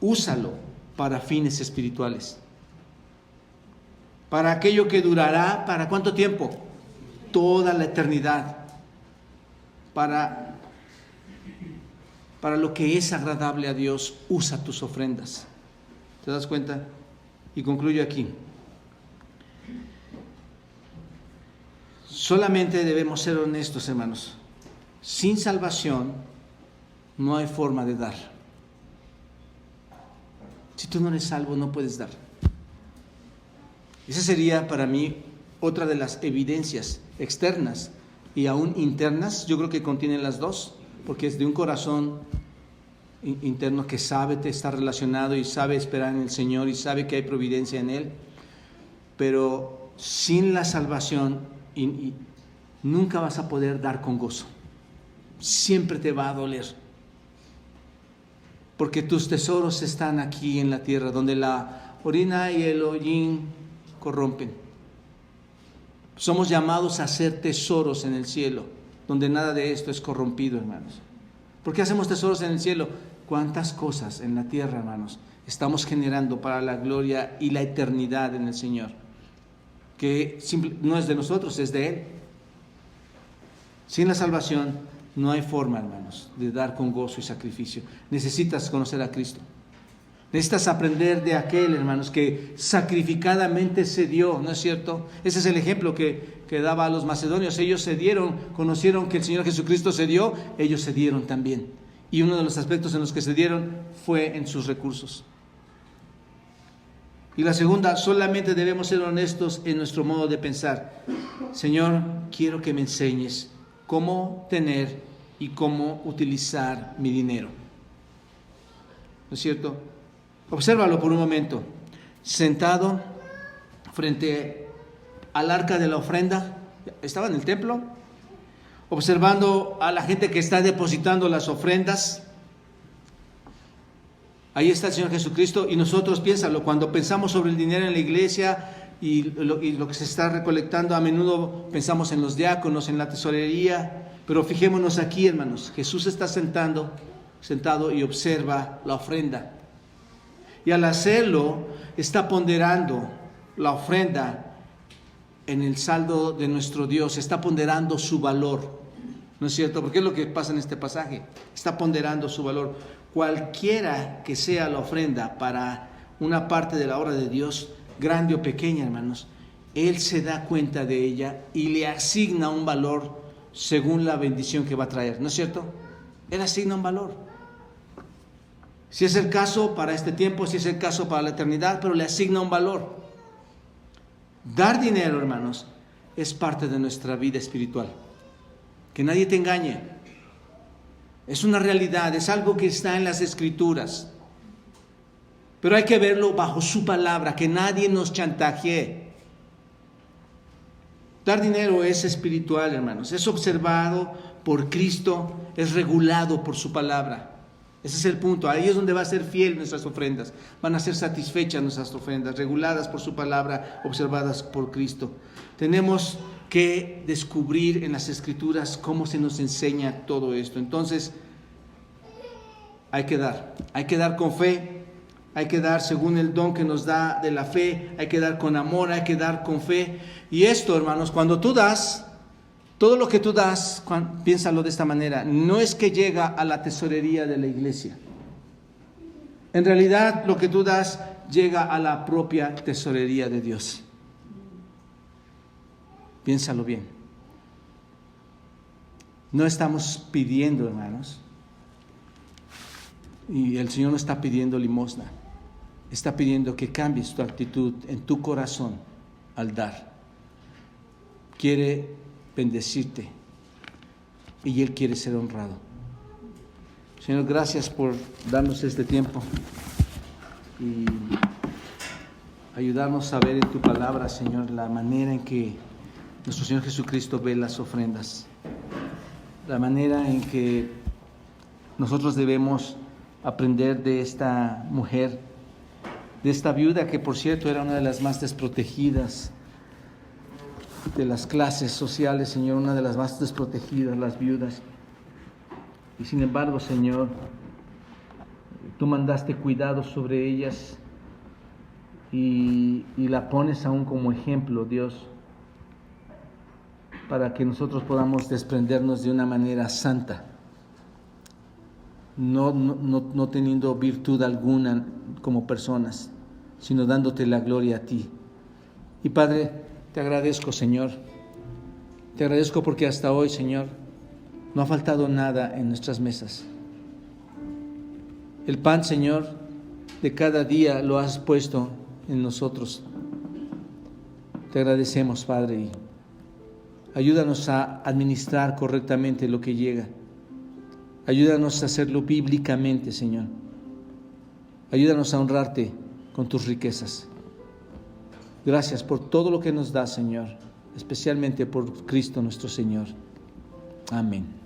Úsalo para fines espirituales. Para aquello que durará, ¿para cuánto tiempo? Toda la eternidad. Para lo que es agradable a Dios, usa tus ofrendas. ¿Te das cuenta? Y concluyo aquí. Solamente debemos ser honestos, hermanos. Sin salvación no hay forma de dar. Si tú no eres salvo, no puedes dar. Esa sería para mí otra de las evidencias externas y aún internas. Yo creo que contienen las dos, porque es de un corazón interno que sabe estar relacionado y sabe esperar en el Señor y sabe que hay providencia en Él. Pero sin la salvación nunca vas a poder dar con gozo. Siempre te va a doler. Porque tus tesoros están aquí en la tierra, donde la orina y el hollín corrompen. Somos llamados a hacer tesoros en el cielo, donde nada de esto es corrompido, hermanos. ¿Por qué hacemos tesoros en el cielo? ¿Cuántas cosas en la tierra, hermanos, estamos generando para la gloria y la eternidad en el Señor? Que no es de nosotros, es de Él. Sin la salvación no hay forma, hermanos, de dar con gozo y sacrificio. Necesitas conocer a Cristo. Necesitas aprender de aquel, hermanos, que sacrificadamente se dio, ¿no es cierto? Ese es el ejemplo que daba a los macedonios. Ellos se dieron, conocieron que el Señor Jesucristo se dio, ellos se dieron también. Y uno de los aspectos en los que se dieron fue en sus recursos. Y la segunda, solamente debemos ser honestos en nuestro modo de pensar. Señor, quiero que me enseñes cómo tener y cómo utilizar mi dinero. ¿No es cierto? Obsérvalo por un momento. Sentado frente al arca de la ofrenda, estaba en el templo, observando a la gente que está depositando las ofrendas. Ahí está el Señor Jesucristo y nosotros, piénsalo, cuando pensamos sobre el dinero en la iglesia y lo que se está recolectando, a menudo pensamos en los diáconos, en la tesorería, pero fijémonos aquí, hermanos, Jesús está sentado y observa la ofrenda. Y al hacerlo, está ponderando la ofrenda en el saldo de nuestro Dios, está ponderando su valor. ¿No es cierto? Porque es lo que pasa en este pasaje. Está ponderando su valor. Cualquiera que sea la ofrenda para una parte de la obra de Dios, grande o pequeña, hermanos, Él se da cuenta de ella y le asigna un valor según la bendición que va a traer. ¿No es cierto? Él asigna un valor. Si es el caso para este tiempo, si es el caso para la eternidad, pero le asigna un valor. Dar dinero, hermanos, es parte de nuestra vida espiritual. Que nadie te engañe. Es una realidad, es algo que está en las Escrituras. Pero hay que verlo bajo su palabra, que nadie nos chantajee. Dar dinero es espiritual, hermanos. Es observado por Cristo, es regulado por su palabra. Ese es el punto. Ahí es donde va a ser fiel nuestras ofrendas. Van a ser satisfechas nuestras ofrendas, reguladas por su palabra, observadas por Cristo. Tenemos que descubrir en las Escrituras cómo se nos enseña todo esto. Entonces, hay que dar con fe, hay que dar según el don que nos da de la fe, hay que dar con amor, hay que dar con fe. Y esto, hermanos, cuando tú das, todo lo que tú das, piénsalo de esta manera, no es que llega a la tesorería de la iglesia. En realidad, lo que tú das llega a la propia tesorería de Dios. Piénsalo bien. No estamos pidiendo, hermanos, y el Señor no está pidiendo limosna. Está pidiendo que cambies tu actitud en tu corazón al dar. Quiere bendecirte y Él quiere ser honrado. Señor, gracias por darnos este tiempo y ayudarnos a ver en tu palabra, Señor, la manera en que nuestro Señor Jesucristo ve las ofrendas, la manera en que nosotros debemos aprender de esta mujer, de esta viuda que, por cierto, era una de las más desprotegidas de las clases sociales, Señor, una de las más desprotegidas, las viudas. Y sin embargo, Señor, tú mandaste cuidado sobre ellas y la pones aún como ejemplo, Dios, para que nosotros podamos desprendernos de una manera santa, no teniendo virtud alguna como personas, sino dándote la gloria a ti. Y Padre, te agradezco, Señor. Te agradezco porque hasta hoy, Señor, no ha faltado nada en nuestras mesas. El pan, Señor, de cada día lo has puesto en nosotros. Te agradecemos, Padre, y ayúdanos a administrar correctamente lo que llega. Ayúdanos a hacerlo bíblicamente, Señor. Ayúdanos a honrarte con tus riquezas. Gracias por todo lo que nos das, Señor, especialmente por Cristo nuestro Señor. Amén.